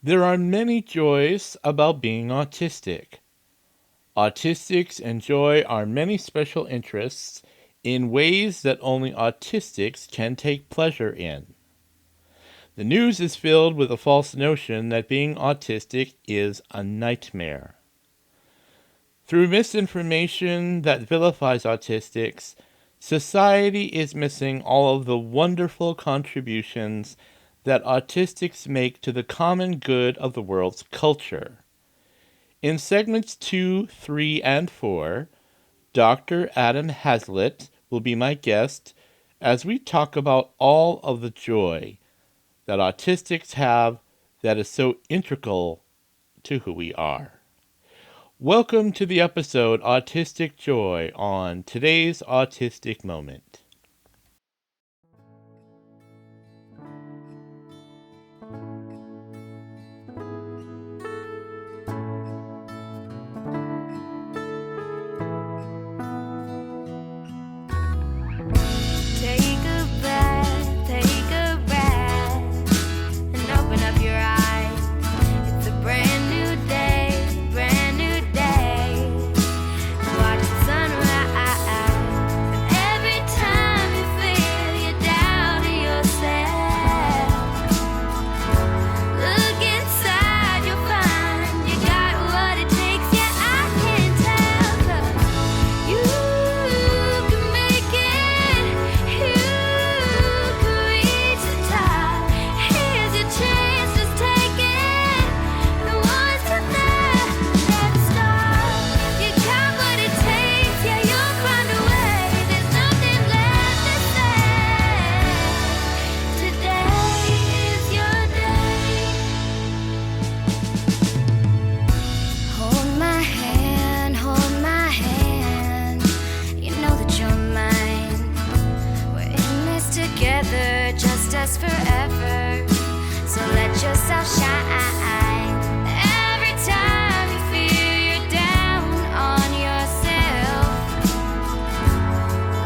There are many joys about being autistic. Autistics enjoy our many special interests in ways that only autistics can take pleasure in. The news is filled with a false notion that being autistic is a nightmare. Through misinformation that vilifies autistics, society is missing all of the wonderful contributions that autistics make to the common good of the world's culture. In segments 2, 3, and 4, Dr. Adam Hazlett will be my guest as we talk about all of the joy that autistics have that is so integral to who we are. Welcome to the episode Autistic Joy on today's Autistic Moment. Forever, so let yourself shine. Every time you feel you're down on yourself,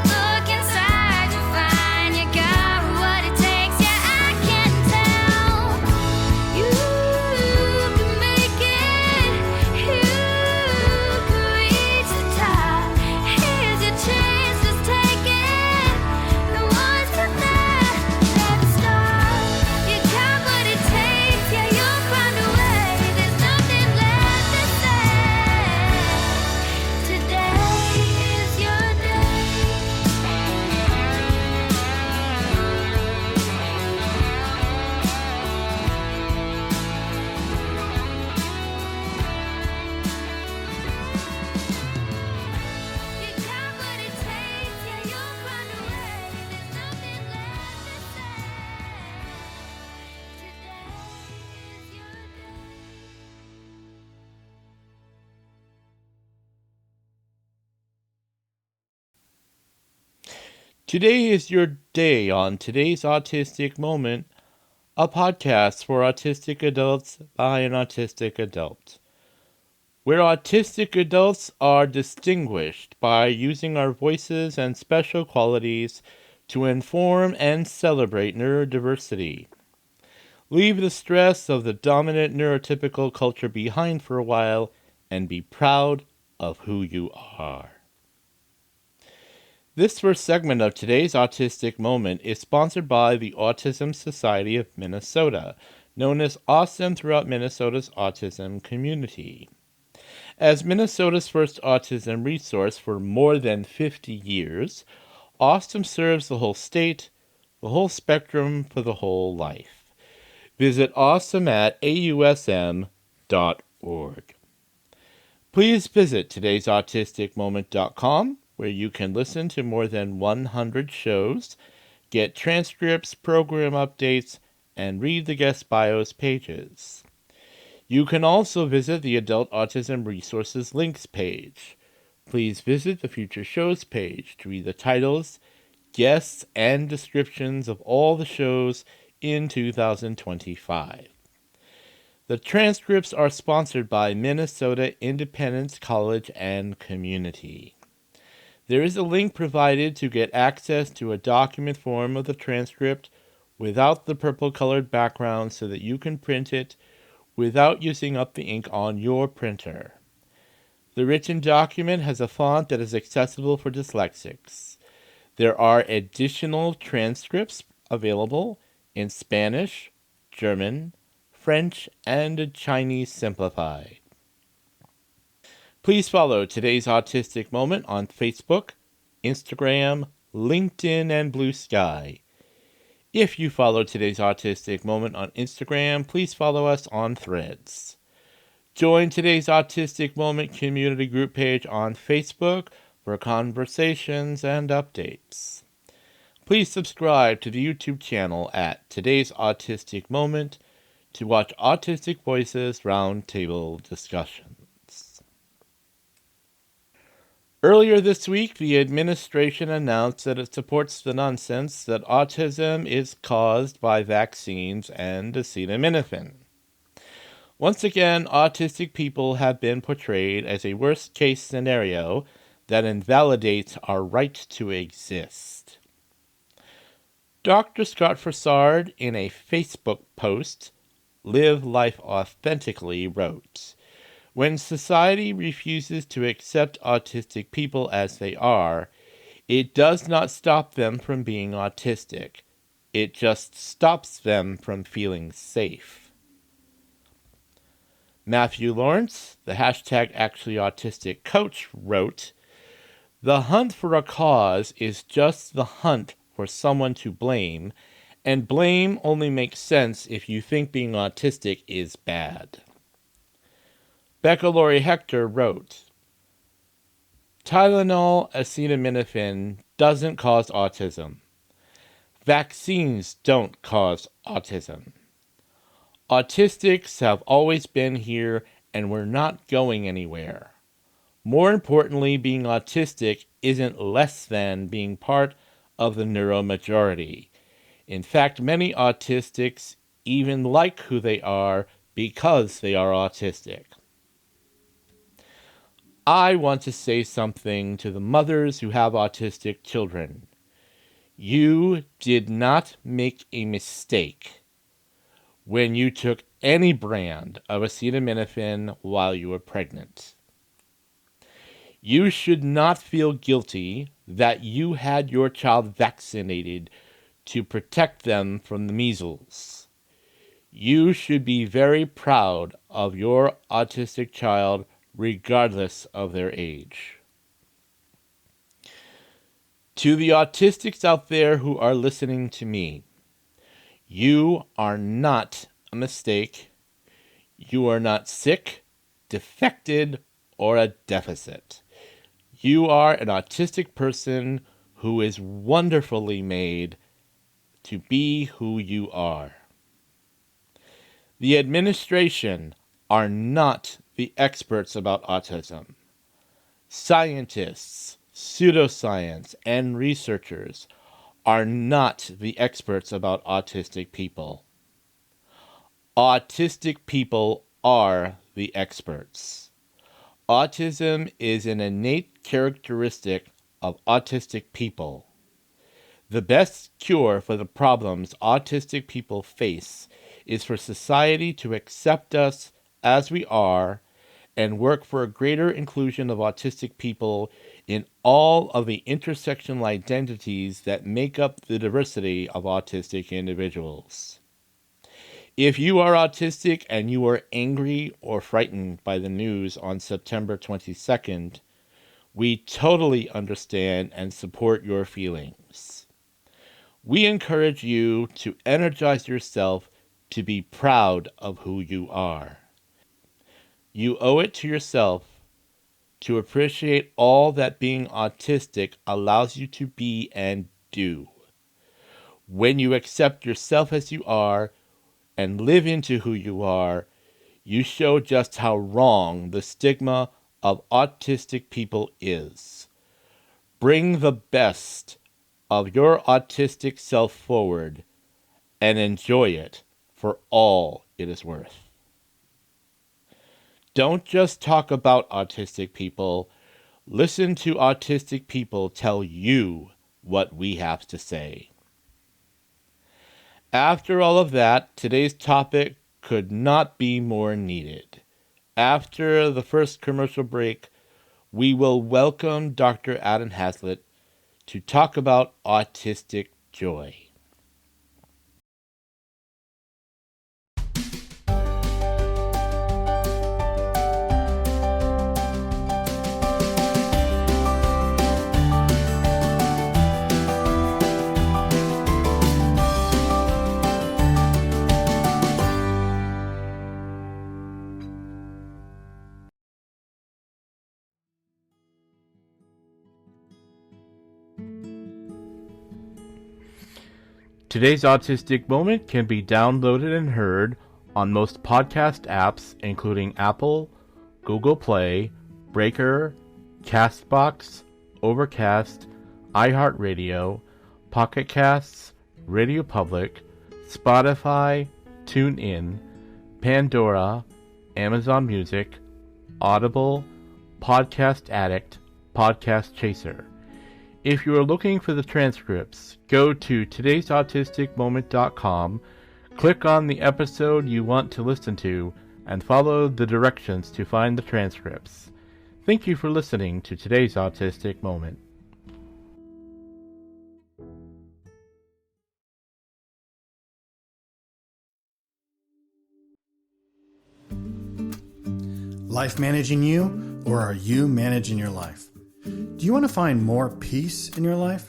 look inside, you'll find you got what it takes. Yeah, I can tell you can make it, you can reach the top. Here's your chance, just take it. The ones to Today is your day on today's Autistic Moment, a podcast for autistic adults by an autistic adult, where autistic adults are distinguished by using our voices and special qualities to inform and celebrate neurodiversity. Leave the stress of the dominant neurotypical culture behind for a while and be proud of who you are. This first segment of today's Autistic Moment is sponsored by the Autism Society of Minnesota, known as AWESOME throughout Minnesota's autism community. As Minnesota's first autism resource for more than 50 years, AWESOME serves the whole state, the whole spectrum for the whole life. Visit AWESOME at ausm.org. Please visit today'sautisticmoment.com, where you can listen to more than 100 shows, get transcripts, program updates, and read the guest bios pages. You can also visit the Adult Autism Resources links page. Please visit the Future Shows page to read the titles, guests, and descriptions of all the shows in 2025. The transcripts are sponsored by Minnesota Independence College and Community. There is a link provided to get access to a document form of the transcript without the purple-colored background so that you can print it without using up the ink on your printer. The written document has a font that is accessible for dyslexics. There are additional transcripts available in Spanish, German, French, and Chinese Simplified. Please follow today's Autistic Moment on Facebook, Instagram, LinkedIn, and Blue Sky. If you follow today's Autistic Moment on Instagram, please follow us on Threads. Join today's Autistic Moment community group page on Facebook for conversations and updates. Please subscribe to the YouTube channel at Today's Autistic Moment to watch Autistic Voices Roundtable discussions. Earlier this week, the administration announced that it supports the nonsense that autism is caused by vaccines and acetaminophen. Once again, autistic people have been portrayed as a worst-case scenario that invalidates our right to exist. Dr. Scott Farsard, in a Facebook post, Live Life Authentically, wrote, "When society refuses to accept autistic people as they are, it does not stop them from being autistic. It just stops them from feeling safe." Matthew Lawrence, the #ActuallyAutistic coach, wrote, "The hunt for a cause is just the hunt for someone to blame, and blame only makes sense if you think being autistic is bad." Becca Laurie Hector wrote, "Tylenol acetaminophen doesn't cause autism. Vaccines don't cause autism. Autistics have always been here, and we're not going anywhere. More importantly, being autistic isn't less than being part of the neuromajority. In fact, many autistics even like who they are because they are autistic." I want to say something to the mothers who have autistic children. You did not make a mistake when you took any brand of acetaminophen while you were pregnant. You should not feel guilty that you had your child vaccinated to protect them from the measles. You should be very proud of your autistic child regardless of their age. To the autistics out there who are listening to me, you are not a mistake. You are not sick, defected, or a deficit. You are an autistic person who is wonderfully made to be who you are. The administration are not the experts about autism. Scientists, pseudoscience, and researchers are not the experts about autistic people. Autistic people are the experts. Autism is an innate characteristic of autistic people. The best cure for the problems autistic people face is for society to accept us as we are and work for a greater inclusion of autistic people in all of the intersectional identities that make up the diversity of autistic individuals. If you are autistic and you are angry or frightened by the news on September 22nd, we totally understand and support your feelings. We encourage you to energize yourself to be proud of who you are. You owe it to yourself to appreciate all that being autistic allows you to be and do. When you accept yourself as you are and live into who you are, you show just how wrong the stigma of autistic people is. Bring the best of your autistic self forward and enjoy it for all it is worth. Don't just talk about autistic people. Listen to autistic people tell you what we have to say. After all of that, today's topic could not be more needed. After the first commercial break, we will welcome Dr. Adam Hazlett to talk about Autistic Joy. Today's Autistic Moment can be downloaded and heard on most podcast apps, including Apple, Google Play, Breaker, Castbox, Overcast, iHeartRadio, Pocket Casts, Radio Public, Spotify, TuneIn, Pandora, Amazon Music, Audible, Podcast Addict, Podcast Chaser. If you are looking for the transcripts, go to todaysautisticmoment.com, click on the episode you want to listen to, and follow the directions to find the transcripts. Thank you for listening to today's Autistic Moment. Life managing you, or are you managing your life? Do you want to find more peace in your life?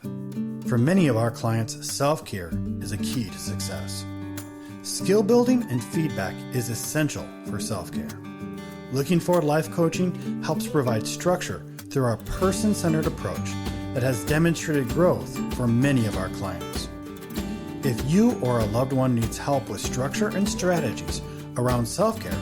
For many of our clients, self-care is a key to success. Skill building and feedback is essential for self-care. Looking Forward Life Coaching helps provide structure through our person-centered approach that has demonstrated growth for many of our clients. If you or a loved one needs help with structure and strategies around self-care,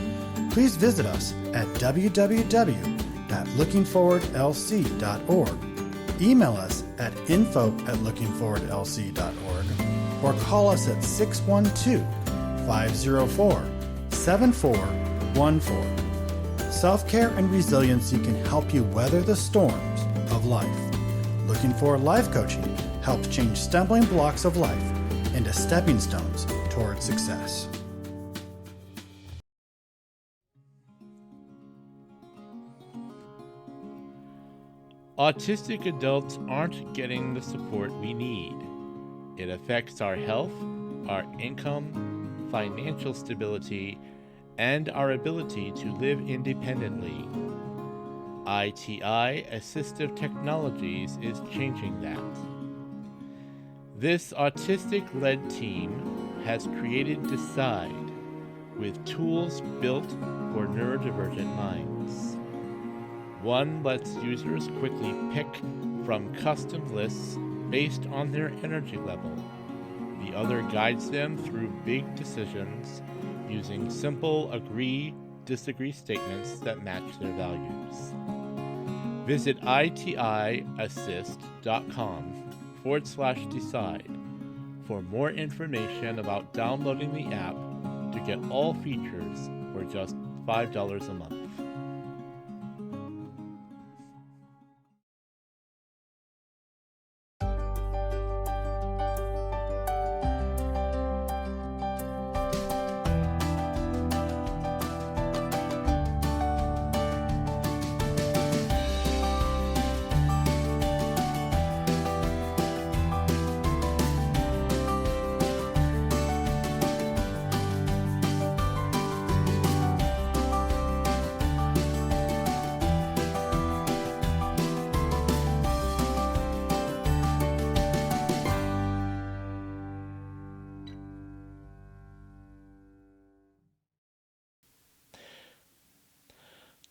please visit us at www.lookingforwardlc.org. Email us at info@lookingforwardlc.org or call us at 612-504-7414. Self-care and resiliency can help you weather the storms of life. Looking Forward Life Coaching helps change stumbling blocks of life into stepping stones toward success. Autistic adults aren't getting the support we need. It affects our health, our income, financial stability, and our ability to live independently. ITI Assistive Technologies is changing that. This autistic-led team has created Decide, with tools built for neurodivergent minds. One lets users quickly pick from custom lists based on their energy level. The other guides them through big decisions using simple agree-disagree statements that match their values. Visit itiassist.com/decide for more information about downloading the app to get all features for just $5 a month.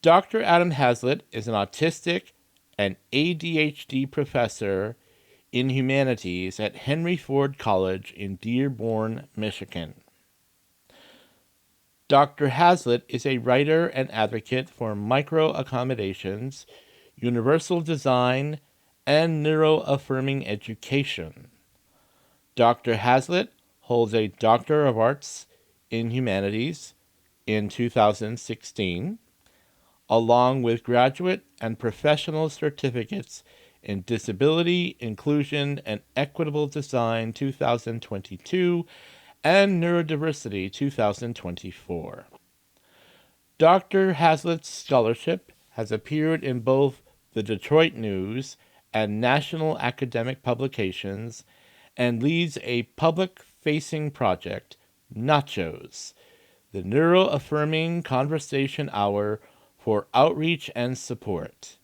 Dr. Adam Hazlett is an autistic and ADHD professor in humanities at Henry Ford College in Dearborn, Michigan. Dr. Hazlett is a writer and advocate for micro-accommodations, universal design, and neuro-affirming education. Dr. Hazlett holds a Doctor of Arts in Humanities in 2016, along with graduate and professional certificates in Disability, Inclusion, and Equitable Design 2022, and Neurodiversity 2024. Dr. Hazlett's scholarship has appeared in both the Detroit News and national academic publications and leads a public-facing project, Nachos, the neuro-affirming conversation hour for outreach and support.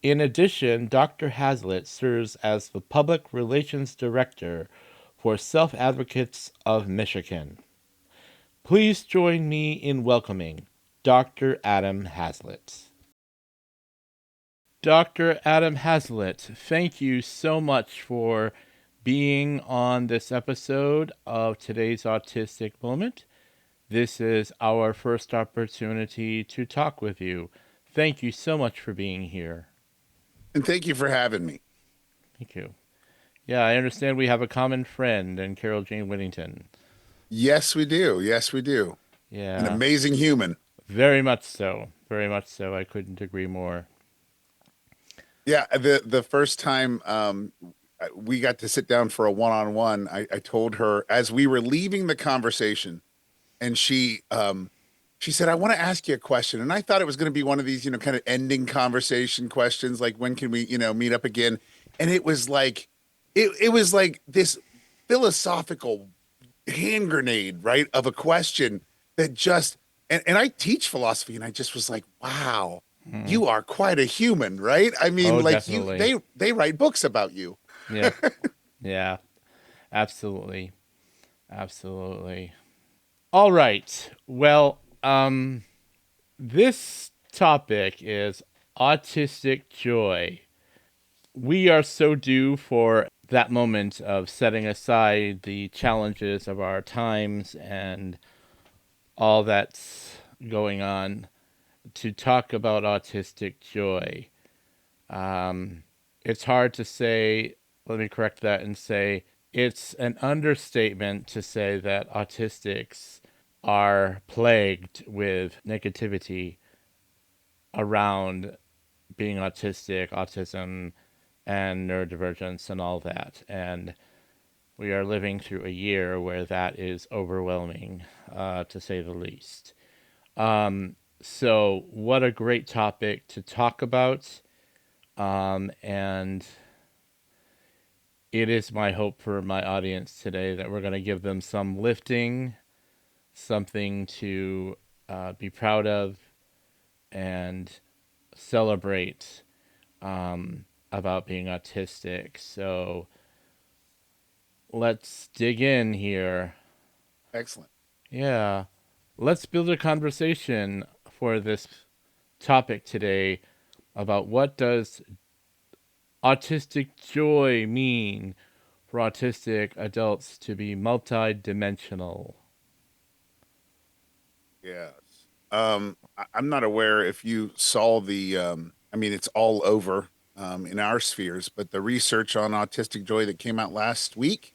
In addition, Dr. Hazlett serves as the Public Relations Director for Self Advocates of Michigan. Please join me in welcoming Dr. Adam Hazlett. Dr. Adam Hazlett, thank you so much for being on this episode of today's Autistic Moment. This is our first opportunity to talk with you. Thank you so much for being here. And thank you for having me. Thank you. Yeah, I understand we have a common friend in Carol Jane Whittington. Yes, we do. Yes, we do. An Yeah, amazing human. very much so. Very much so. I couldn't agree more. Yeah, the first time we got to sit down for a one-on-one, I told her as we were leaving the conversation, and she said, "I want to ask you a question." And I thought it was going to be one of these, kind of ending conversation questions, like when can we, meet up again? And it was like it was like this philosophical hand grenade, right, of a question that just and I teach philosophy, and I just was like, wow, you are quite a human, right? I mean, Oh, like definitely. they write books about you. Yeah. Yeah. Absolutely. Absolutely. All right. Well, this topic is autistic joy. We are so due for that moment of setting aside the challenges of our times and all that's going on to talk about autistic joy. It's hard to say, let me correct that and say it's an understatement to say that autistics are plagued with negativity around being autistic, autism, and neurodivergence and all that. And we are living through a year where that is overwhelming, to say the least. So, what a great topic to talk about. And it is my hope for my audience today that we're going to give them some lifting, something to be proud of, and celebrate about being autistic. So let's dig in here. Excellent. Yeah. Let's build a conversation for this topic today about what does autistic joy mean for autistic adults to be multidimensional. Yes. I'm not aware if you saw I mean, it's all over in our spheres, but the research on autistic joy that came out last week,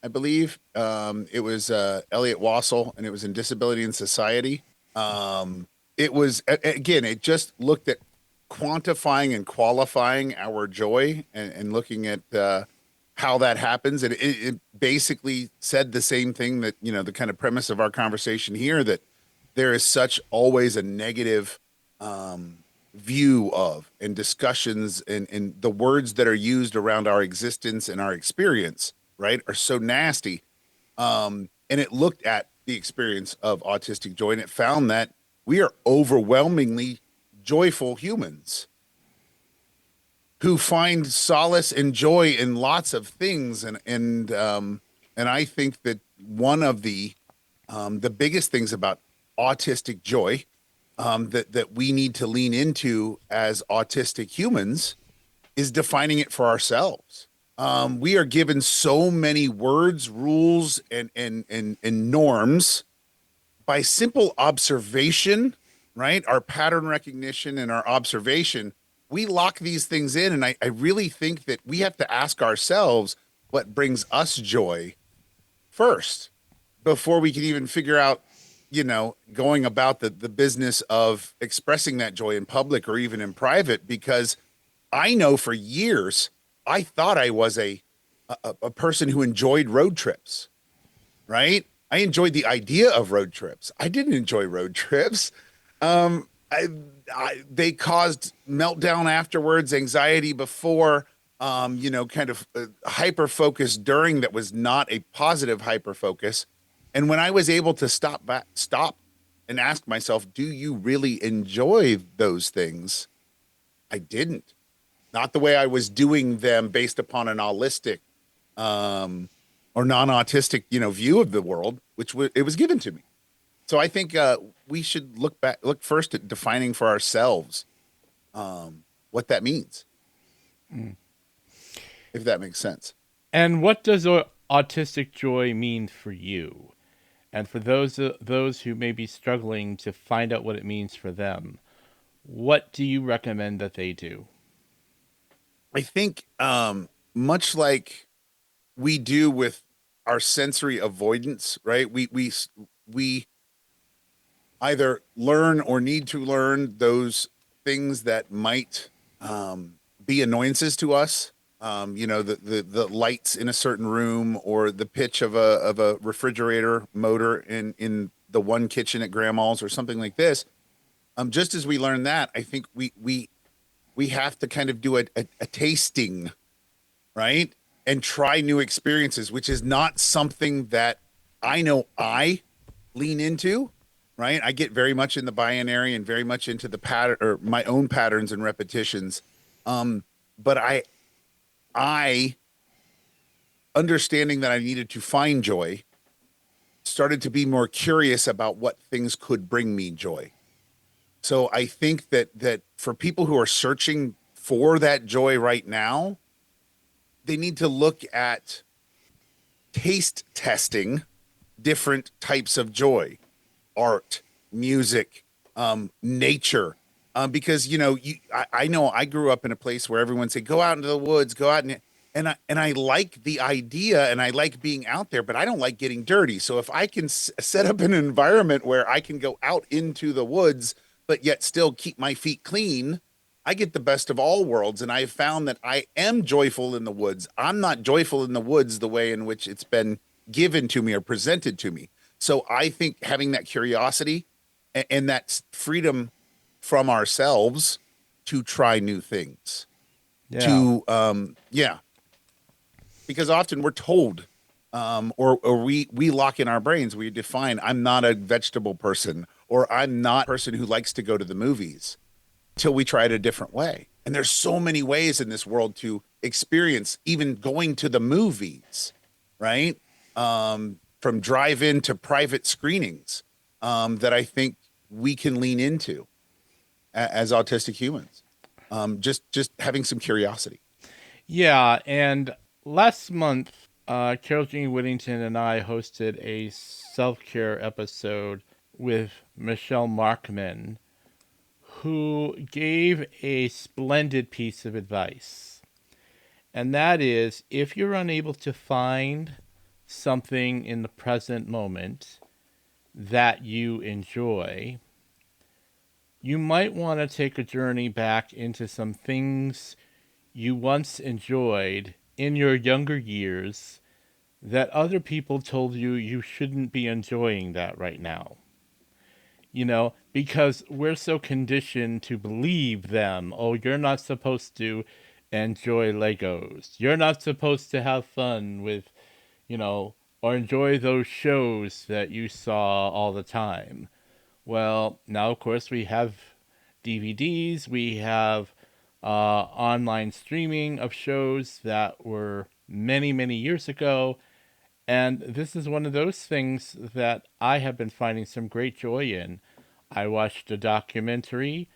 I believe, it was Elliot Wassel, and it was in Disability and Society. It was, again, it just looked at quantifying and qualifying our joy and looking at how that happens. And it basically said the same thing that, the kind of premise of our conversation here, that there is such always a negative view of and discussions and the words that are used around our existence and our experience, right, are so nasty. And it looked at the experience of autistic joy, and it found that we are overwhelmingly joyful humans who find solace and joy in lots of things. And I think that one of the biggest things about autistic joy that we need to lean into as autistic humans is defining it for ourselves. We are given so many words, rules, and norms by simple observation, right? Our pattern recognition and our observation, we lock these things in. And I really think that we have to ask ourselves what brings us joy first before we can even figure out, going about the business of expressing that joy in public or even in private. Because I know for years, I thought I was a person who enjoyed road trips, right? I enjoyed the idea of road trips. I didn't enjoy road trips. Um, I, they caused meltdown afterwards, anxiety before, kind of hyper focus during that was not a positive hyper focus. And when I was able to stop and ask myself, do you really enjoy those things? I didn't. Not the way I was doing them based upon an holistic um, or non-autistic, view of the world, which it was given to me. So I think we should look first at defining for ourselves what that means, if that makes sense. And what does autistic joy mean for you? And for those who may be struggling to find out what it means for them, what do you recommend that they do? I think much like we do with our sensory avoidance, right? We either learn or need to learn those things that might be annoyances to us. The lights in a certain room or the pitch of a refrigerator motor in the one kitchen at grandma's or something like this. Just as we learn that, I think we have to kind of do a tasting, right? And try new experiences, which is not something that I know I lean into, right? I get very much in the binary and very much into the pattern or my own patterns and repetitions. But I understanding that I needed to find joy, started to be more curious about what things could bring me joy. So I think that for people who are searching for that joy right now, they need to look at taste testing different types of joy, art, music, nature. Because I know I grew up in a place where everyone said, "Go out into the woods, go out," and I like the idea and I like being out there, but I don't like getting dirty. So if I can set up an environment where I can go out into the woods, but yet still keep my feet clean, I get the best of all worlds. And I've found that I am joyful in the woods. I'm not joyful in the woods the way in which it's been given to me or presented to me. So I think having that curiosity and that freedom from ourselves to try new things, Yeah. to yeah, because often we're told or we lock in our brains, we define, I'm not a vegetable person or I'm not a person who likes to go to the movies till we try it a different way. And there's so many ways in this world to experience even going to the movies, right? From drive-in to private screenings, that I think we can lean into as autistic humans. Just having some curiosity. Yeah, and last month, Carol Jean Whittington and I hosted a self care episode with Michelle Markman, who gave a splendid piece of advice. And that is, if you're unable to find something in the present moment that you enjoy, you might want to take a journey back into some things you once enjoyed in your younger years that other people told you you shouldn't be enjoying that right now. Because we're so conditioned to believe them. Oh, you're not supposed to enjoy Legos. You're not supposed to have fun with, or enjoy those shows that you saw all the time. Well, now, of course, we have DVDs, we have online streaming of shows that were many, many years ago. And this is one of those things that I have been finding some great joy in. I watched a documentary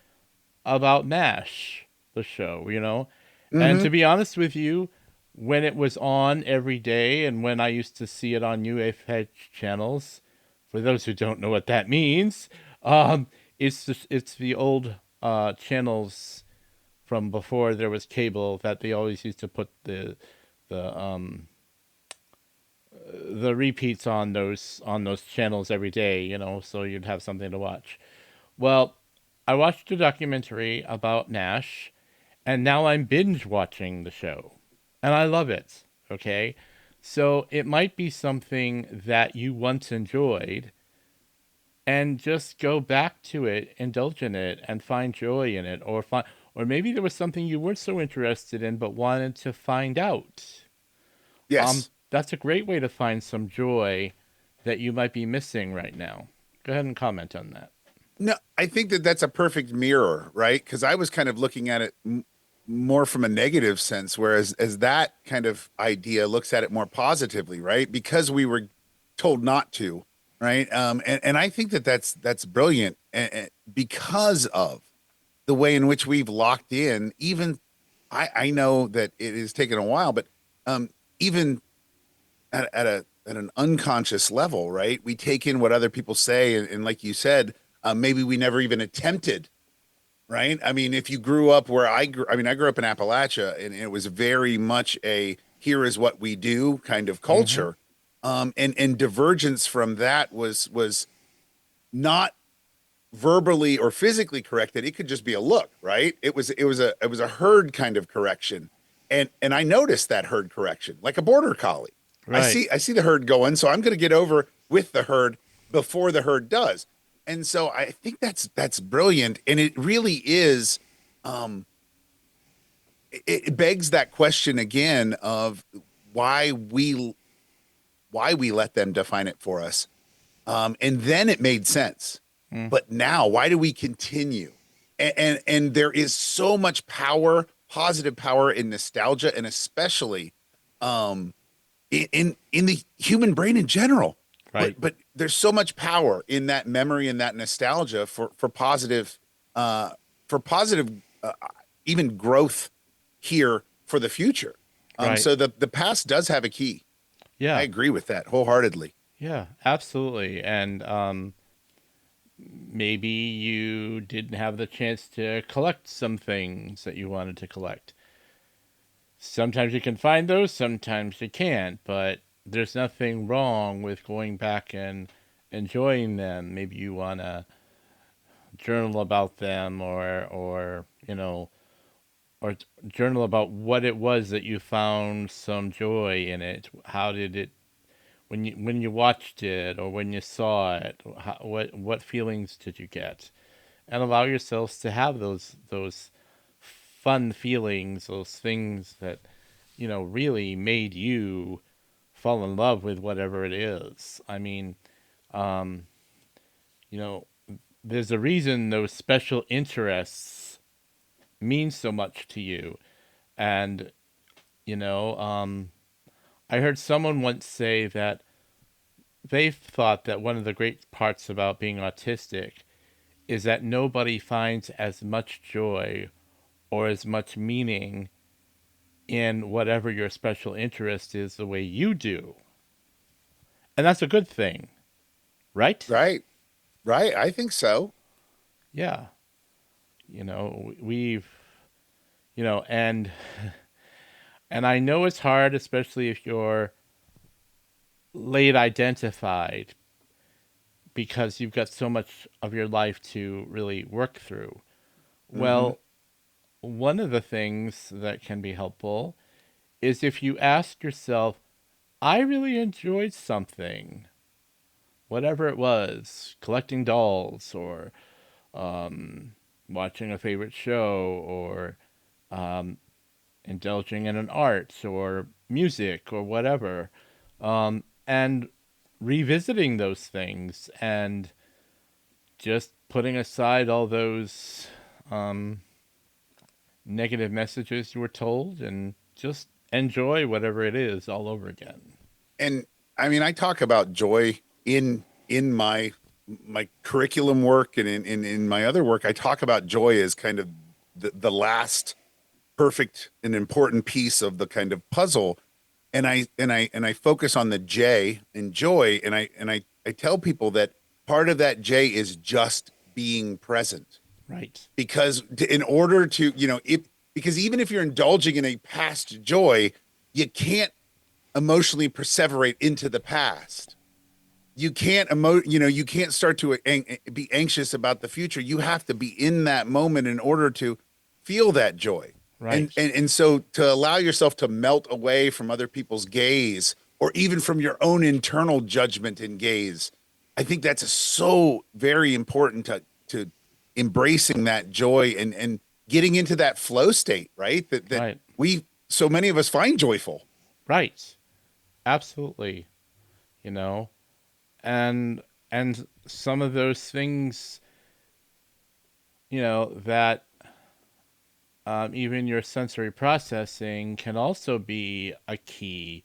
about MASH, the show. And Mm-hmm. to be honest with you, when it was on every day and when I used to see it on UFH channels, for those who don't know what that means, um, it's the old channels from before there was cable that they always used to put the the repeats on those channels every day, so you'd have something to watch. Well, I watched a documentary about Nash, and now I'm binge watching the show, and I love it. Okay, So it might be something that you once enjoyed, and just go back to it, indulge in it, and find joy in it, or maybe there was something you weren't so interested in but wanted to find out. Yes. That's a great way to find some joy that you might be missing right now. Go ahead and comment on that. No, I think that that's a perfect mirror, right? Because I was kind of looking at it more from a negative sense, whereas as that kind of idea looks at it more positively, right? Because we were told not to, right? And I think that that's brilliant, and because of the way in which we've locked in. Even I know that it has taken a while, but even at an unconscious level, right? We take in what other people say, and like you said, maybe we never even attempted, right? I mean, if you grew up where I mean, I grew up in Appalachia, and it was very much a here is what we do kind of Mm-hmm. culture, and divergence from that was not verbally or physically corrected. It could just be a look, right? It was a herd kind of correction, and I noticed that herd correction like a border collie. Right. I see the herd going, so I'm going to get over with the herd before the herd does. And so I think that's brilliant, and it really is. Um, it begs that question again of why we why we let them define it for us. And then it made sense. Mm. But now, why do we continue? And there is so much power, positive power in nostalgia, and especially um, in the human brain in general. Right. But there's so much power in that memory and that nostalgia uh, for positive even growth here for the future. Right. So the past does have a key. I Yeah. agree with that wholeheartedly. Yeah. Absolutely. And maybe you didn't have the chance to collect some things that you wanted to collect. Sometimes you can find those, sometimes you can't, but there's nothing wrong with going back and enjoying them. Maybe you want to journal about them, or or journal about what it was that you found some joy in it. How did it, when you watched it or when you saw it, what feelings did you get? And allow yourselves to have those fun feelings, those things that really made you fall in love with whatever it is. I mean, um, you know, there's a reason those special interests mean so much to you. And, you know, um, I heard someone once say that they thought that one of the great parts about being autistic is that nobody finds as much joy or as much meaning in whatever your special interest is the way you do. And that's a good thing, right? Right. Right. I think so. Yeah. We've, you know, and and I know it's hard, especially if you're late identified, because you've got so much of your life to really work through. Hmm. Well, one of the things that can be helpful is if you ask yourself, I really enjoyed something, whatever it was, collecting dolls, or watching a favorite show, or um, indulging in an art or music or whatever, and revisiting those things and just putting aside all those um, negative messages you were told, and just enjoy whatever it is all over again. And I mean, I talk about joy in my curriculum work, and in my other work. I talk about joy as kind of the last perfect and important piece of the kind of puzzle. And I focus on the J in joy, and I tell people that part of that J is just being present. Right. Because in order to, if because even if you're indulging in a past joy, you can't emotionally perseverate into the past. You can't start to be anxious about the future. You have to be in that moment in order to feel that joy. and Right. and and so to allow yourself to melt away from other people's gaze, or even from your own internal judgment and gaze. I think that's so very important to embracing that joy and getting into that flow state, right? That Right. we so many of us find joyful. Right. Absolutely. You know, and and some of those things, that even your sensory processing can also be a key.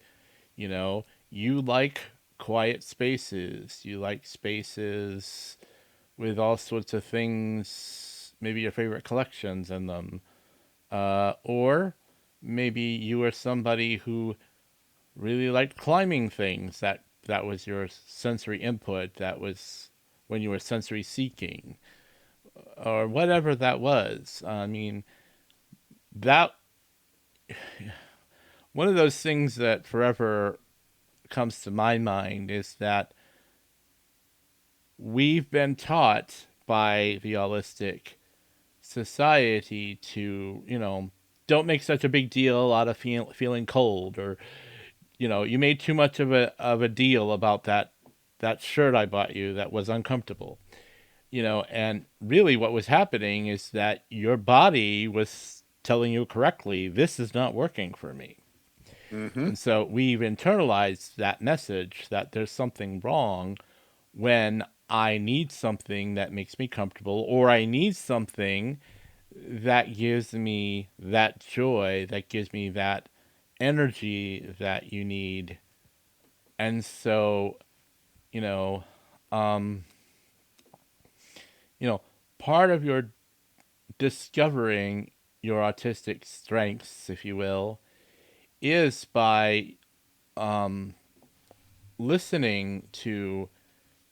You like quiet spaces. You like spaces with all sorts of things, maybe your favorite collections in them. Or maybe you are somebody who really liked climbing things. That was your sensory input. That was when you were sensory seeking, or whatever that was. I mean, that one of those things that forever comes to my mind is that we've been taught by the Autistic Society to, don't make such a big deal out of feeling cold, or you made too much of a deal about that shirt I bought you that was uncomfortable. And really what was happening is that your body was telling you correctly, this is not working for me. Mm-hmm. And so we've internalized that message that there's something wrong when I need something that makes me comfortable, or I need something that gives me that joy, that gives me that energy that you need. And so, you know, um, you know, part of your discovering your autistic strengths, if you will, is by um, listening to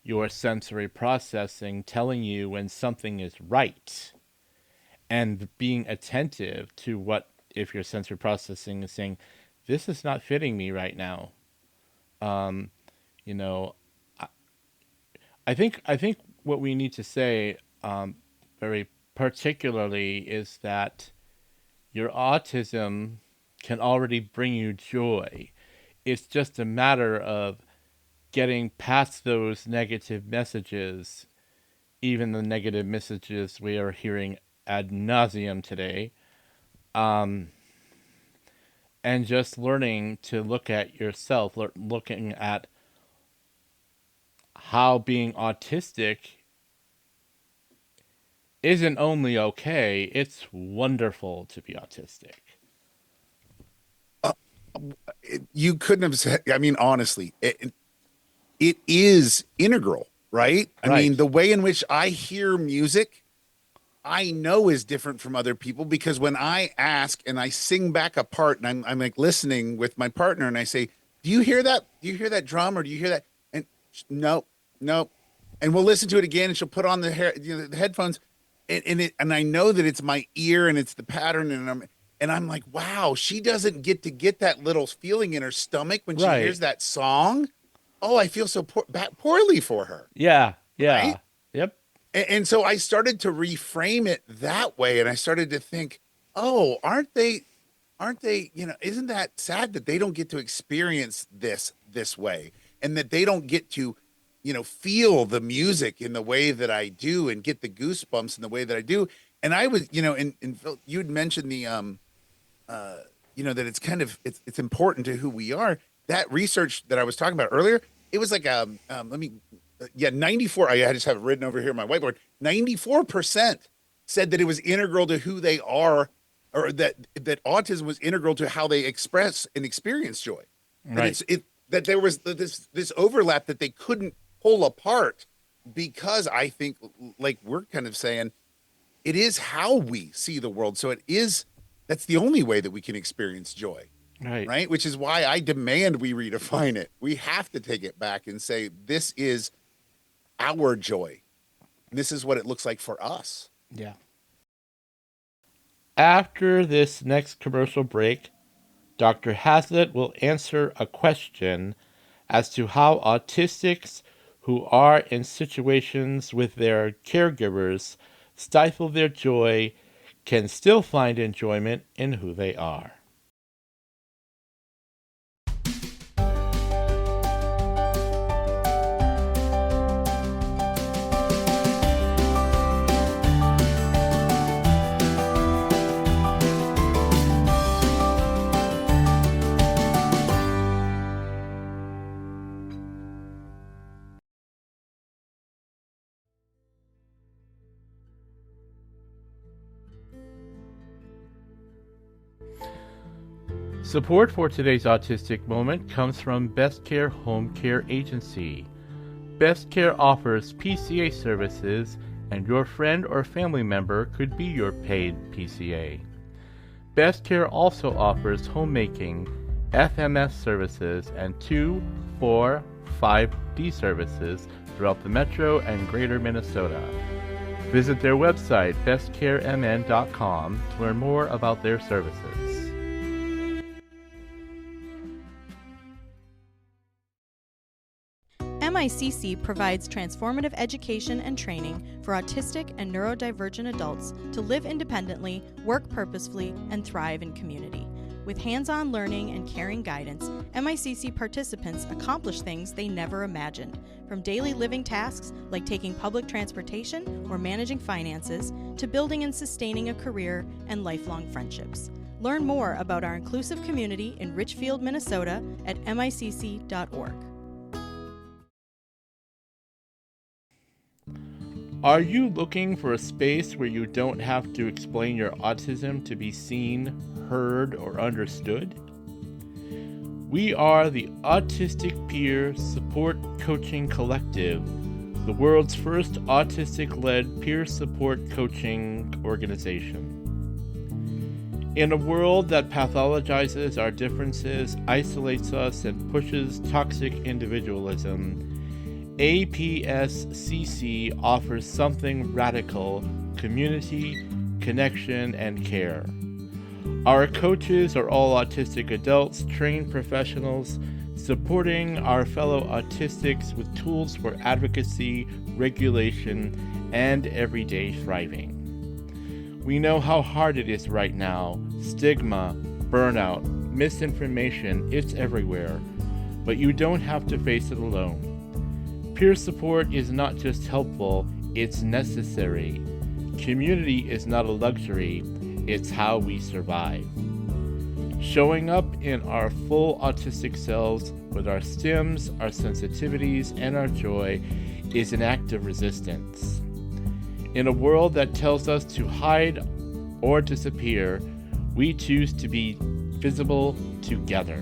your sensory processing telling you when something is right, and being attentive to what, if your sensory processing is saying, this is not fitting me right now. Um, you know, I, I think what we need to say, very particularly, is that your autism can already bring you joy. It's just a matter of getting past those negative messages, even the negative messages we are hearing ad nauseum today, um, and just learning to look at yourself, looking at how being autistic isn't only okay, it's wonderful to be autistic. Uh, you couldn't have said. I mean, honestly, it is integral, right? I mean, Right, the way in which I hear music, I know is different from other people because when I ask and I sing back a part and I'm like listening with my partner and I say, "Do you hear that? Do you hear that drum or do you hear that?" And no, no. And we'll listen to it again and she'll put on the headphones and I know that it's my ear and it's the pattern and I'm like, "Wow, she doesn't get to get that little feeling in her stomach when she hears right. that song." Oh, I feel so poorly for her, Yeah, right? yeah, yep, And so I started to reframe it that way, and I started to think, oh, aren't they, isn't that sad that they don't get to experience this way, and that they don't get to, feel the music in the way that I do, and get the goosebumps in the way that I do. And I was, and Phil, you had mentioned uh, that it's important to who we are. That research that I was talking about earlier, it was like let me yeah, 94. I just have it written over here on my whiteboard. 94% said that it was integral to who they are, or that autism was integral to how they express and experience joy. That right, that there was this overlap that they couldn't pull apart because I think, like we're kind of saying, it is how we see the world. So that's the only way that we can experience joy, right. right? Which is why I demand we redefine it. We have to take it back and say, this is our joy. This is what it looks like for us. Yeah. After this next commercial break, Dr. Hazlett will answer a question as to how autistics who are in situations with their caregivers stifle their joy can still find enjoyment in who they are. Support for today's Autistic Moment comes from Best Care Home Care Agency. Best Care offers PCA services, and your friend or family member could be your paid PCA. Best Care also offers homemaking, FMS services, and 2, 4, 5D services throughout the Metro and Greater Minnesota. Visit their website, bestcaremn.com, to learn more about their services. MICC provides transformative education and training for autistic and neurodivergent adults to live independently, work purposefully, and thrive in community. With hands-on learning and caring guidance, MICC participants accomplish things they never imagined, from daily living tasks like taking public transportation or managing finances, to building and sustaining a career and lifelong friendships. Learn more about our inclusive community in Richfield, Minnesota at micc.org. Are you looking for a space where you don't have to explain your autism to be seen, heard, or understood? We are the Autistic Peer Support Coaching Collective, the world's first autistic-led peer support coaching organization. In a world that pathologizes our differences, isolates us, and pushes toxic individualism, APSCC offers something radical: community, connection, and care. Our coaches are all autistic adults, trained professionals, supporting our fellow autistics with tools for advocacy, regulation, and everyday thriving. We know how hard it is right now. Stigma, burnout, misinformation, it's everywhere. But you don't have to face it alone. Peer support is not just helpful, it's necessary. Community is not a luxury, it's how we survive. Showing up in our full autistic selves with our stims, our sensitivities, and our joy is an act of resistance. In a world that tells us to hide or disappear, we choose to be visible together.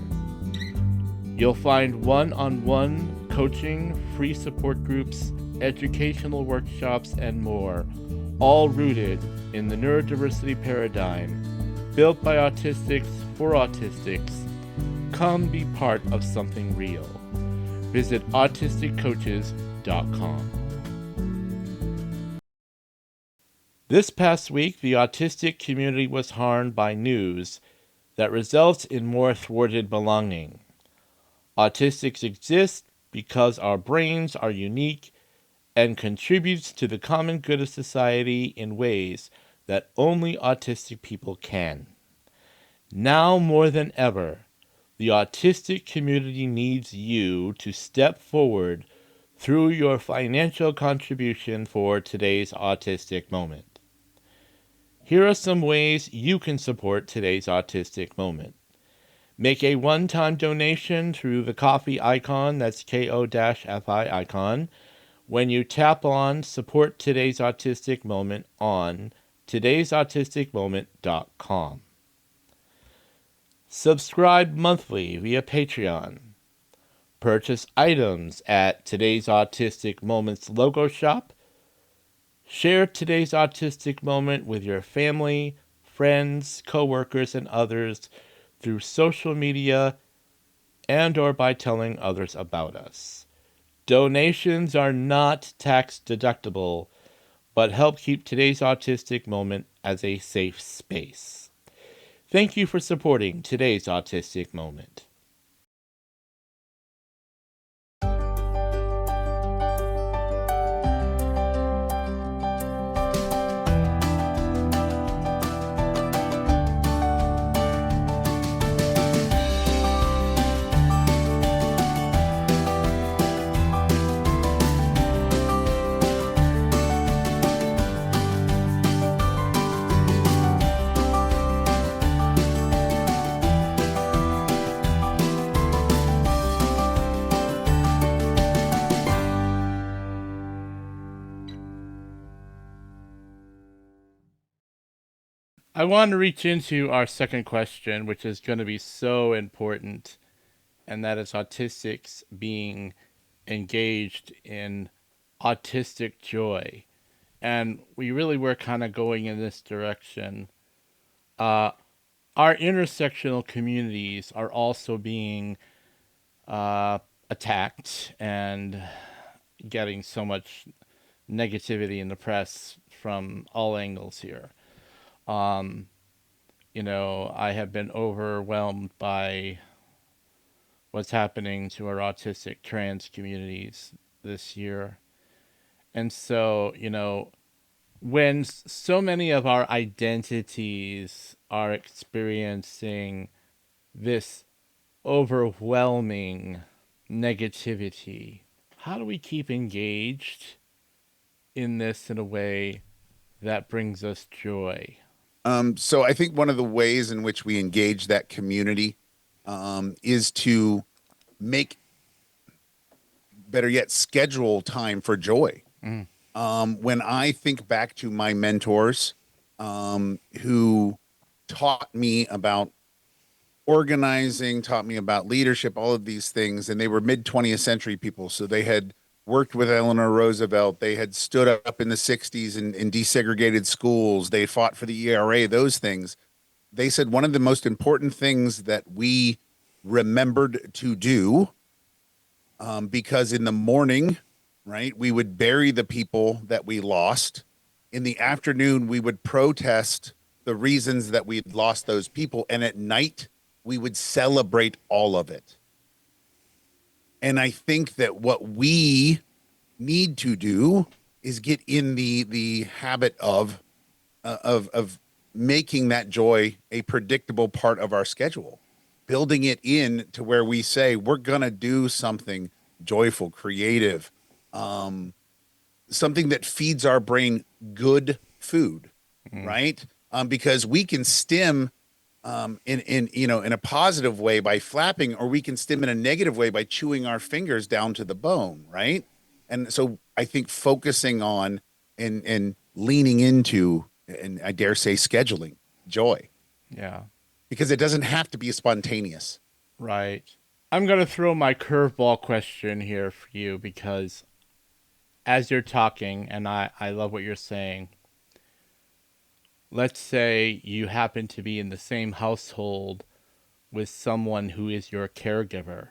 You'll find one-on-one coaching, free support groups, educational workshops, and more, all rooted in the neurodiversity paradigm, built by autistics for autistics. Come be part of something real. Visit autisticcoaches.com. This past week, the autistic community was harmed by news that results in more thwarted belonging. Autistics exist because our brains are unique and contributes to the common good of society in ways that only autistic people can. Now more than ever, the autistic community needs you to step forward through your financial contribution for today's Autistic Moment. Here are some ways you can support today's Autistic Moment. Make a one-time donation through the coffee icon, that's KO-FI icon, when you tap on Support Today's Autistic Moment on todaysautisticmoment.com. Subscribe monthly via Patreon. Purchase items at Today's Autistic Moments logo shop. Share today's Autistic Moment with your family, friends, coworkers, and others through social media and or by telling others about us. Donations are not tax deductible, but help keep today's Autistic Moment as a safe space. Thank you for supporting today's Autistic Moment. I want to reach into our second question, which is going to be so important, and that is autistics being engaged in autistic joy. And we really were kind of going in this direction. Uh, our intersectional communities are also being uh, attacked and getting so much negativity in the press from all angles here. Um, I have been overwhelmed by what's happening to our autistic trans communities this year. And so, when so many of our identities are experiencing this overwhelming negativity, how do we keep engaged in this in a way that brings us joy? So I think one of the ways in which we engage that community is to make, better yet, schedule time for joy. Mm. When I think back to my mentors who taught me about organizing, taught me about leadership, all of these things, and they were mid 20th century people. So they had worked with Eleanor Roosevelt. They had stood up in the 60s in desegregated schools. They fought for the ERA, those things. They said one of the most important things that we remembered to do, because in the morning, right, we would bury the people that we lost. In the afternoon, we would protest the reasons that we'd lost those people. And at night, we would celebrate all of it. And I think that what we need to do is get in the habit of making that joy a predictable part of our schedule, building it in to where we say we're gonna do something joyful, creative, um, something that feeds our brain good food, Mm. right? Because we can stim in a positive way by flapping, or we can stim in a negative way by chewing our fingers down to the bone, right? And so I think focusing on and leaning into, and I dare say scheduling joy, Yeah, because it doesn't have to be spontaneous. right. I'm going to throw my curveball question here for you because as you're talking, and I love what you're saying, let's say you happen to be in the same household with someone who is your caregiver.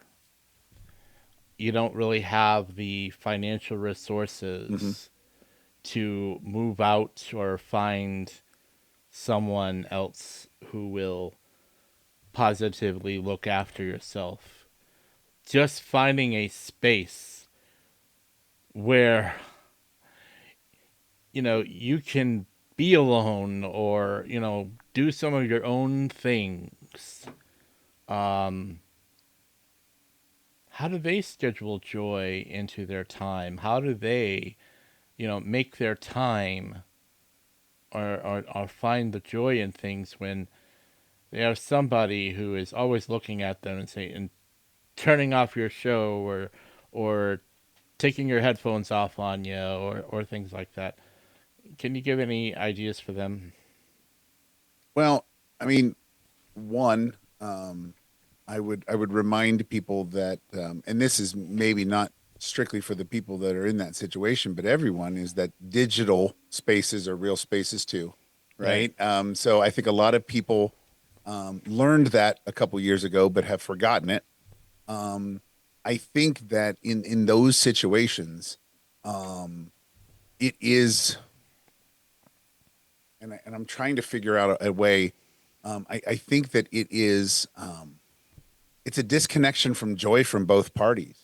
You don't really have the financial Mm-hmm. resources to move out or find someone else who will positively look after yourself. Just finding a space where you can be alone or do some of your own things. um how do they schedule joy into their time? How do they make their time or find the joy in things when they have somebody who is always looking at them and saying and turning off your show or taking your headphones off on you or things like that? Can you give any ideas for them? Well, I mean, one, I would remind people that, and this is maybe not strictly for the people that are in that situation, but everyone, is that digital spaces are real spaces too, Right. right? So I think a lot of people learned that a couple years ago, but have forgotten it. Um, I think that in those situations, um, it is, and I'm trying to figure out a way. I think that it is. It's a disconnection from joy from both parties.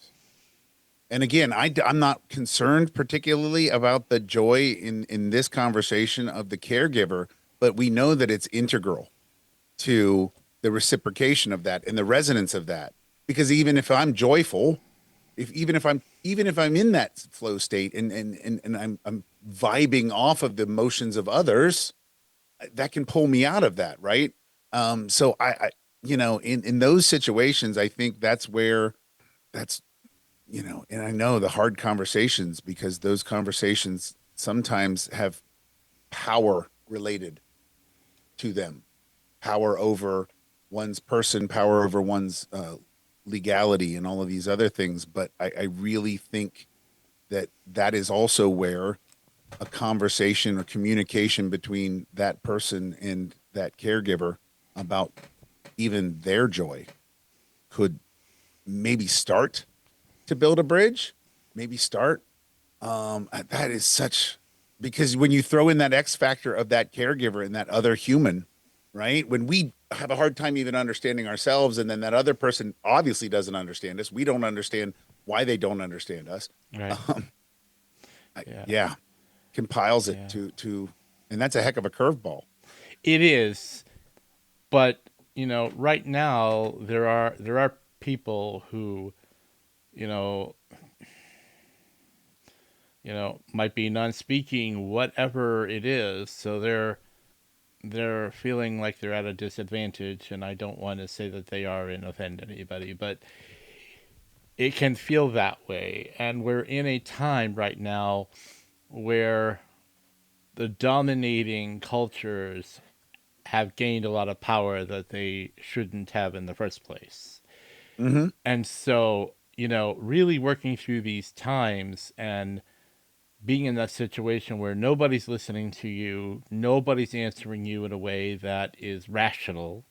And again, I'm not concerned particularly about the joy in this conversation of the caregiver, but we know that it's integral to the reciprocation of that and the resonance of that. Because even if I'm joyful, if even if I'm in that flow state and I'm vibing off of the emotions of others, that can pull me out of that, right? So in those situations, I think that's where that's and I know the hard conversations, because those conversations sometimes have power related. to them, power over one's person, power over one's legality, and all of these other things. But I really think that that is also where a conversation or communication between that person and that caregiver about even their joy could maybe start to build a bridge, maybe start. That is such, because when you throw in that X factor of that caregiver and that other human, right? When we have a hard time even understanding ourselves, and then that other person obviously doesn't understand us, we don't understand why they don't understand us. Right. Um, Yeah. yeah, compiles it Yeah. to, and that's a heck of a curveball. It is, but right now there are people who you know might be non-speaking, whatever it is, so they're feeling like they're at a disadvantage, and I don't want to say that they are and offend anybody, but it can feel that way. And we're in a time right now where the dominating cultures have gained a lot of power that they shouldn't have in the first place. Mm-hmm. And so, really working through these times and being in that situation where nobody's listening to you, nobody's answering you in a way that is rational,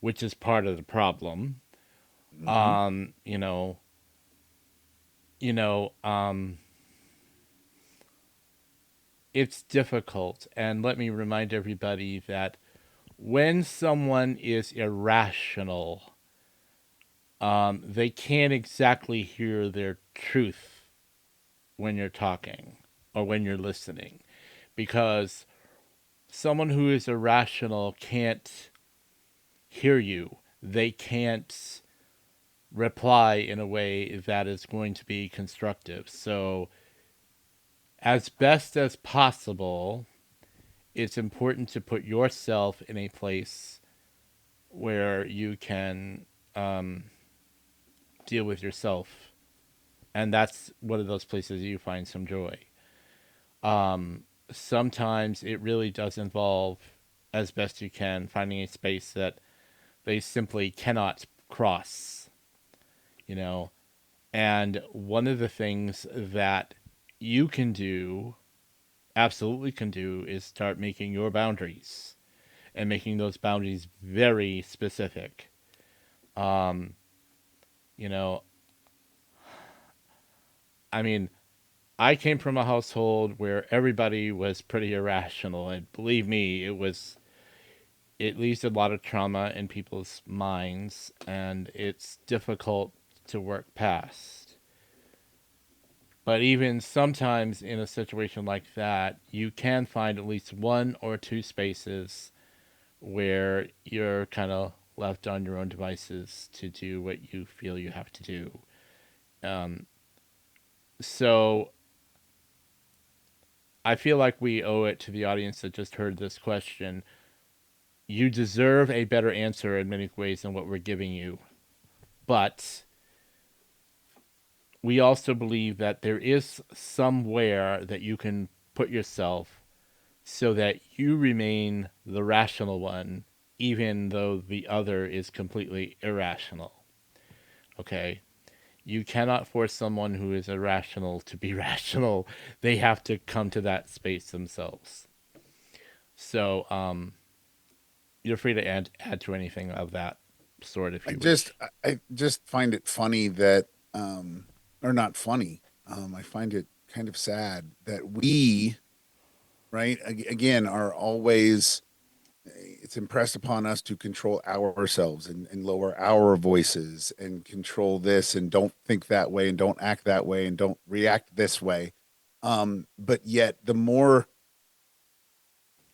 which is part of the problem. Mm-hmm. Um, you know, you know, it's difficult. And let me remind everybody that when someone is irrational, they can't exactly hear their truth when you're talking or when you're listening, because someone who is irrational can't hear you. They can't reply in a way that is going to be constructive. So, as best as possible, it's important to put yourself in a place where you can deal with yourself. And that's one of those places you find some joy. Sometimes it really does involve, as best you can, finding a space that they simply cannot cross, you know. And one of the things that you can do, absolutely can do, is start making your boundaries and making those boundaries very specific. Um, you know, I mean, I came from a household where everybody was pretty irrational, and believe me, it leaves a lot of trauma in people's minds, and it's difficult to work past. But even sometimes in a situation like that, you can find at least one or two spaces where you're kind of left on your own devices to do what you feel you have to do. Um, so I feel like we owe it to the audience that just heard this question. You deserve a better answer in many ways than what we're giving you. But we also believe that there is somewhere that you can put yourself so that you remain the rational one, even though the other is completely irrational. Okay? You cannot force someone who is irrational to be rational. They have to come to that space themselves. So, you're free to add to anything of that sort if I you just wish. I just find it funny that or not funny. I find it kind of sad that we, right, again, are always, it's impressed upon us to control ourselves and lower our voices and control this and don't think that way and don't act that way and don't react this way. But yet the more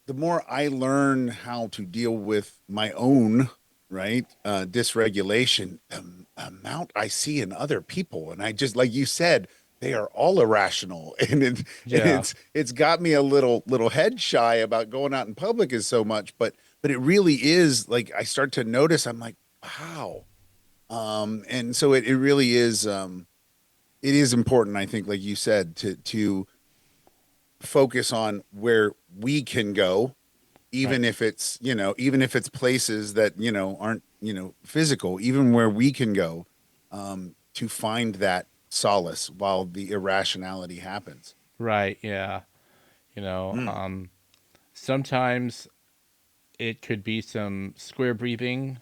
I learn how to deal with my own, right, dysregulation, the amount I see in other people, and I just, like you said, they are all irrational, and Yeah. it's got me a little head shy about going out in public is so much, but it really is like I start to notice. I'm like, wow, and so it really is. It is important, I think, like you said, to focus on where we can go Right. even if it's, even if it's places that, aren't, physical, even where we can go, to find that solace while the irrationality happens. Right. Yeah. You know, Mm. sometimes it could be some square breathing,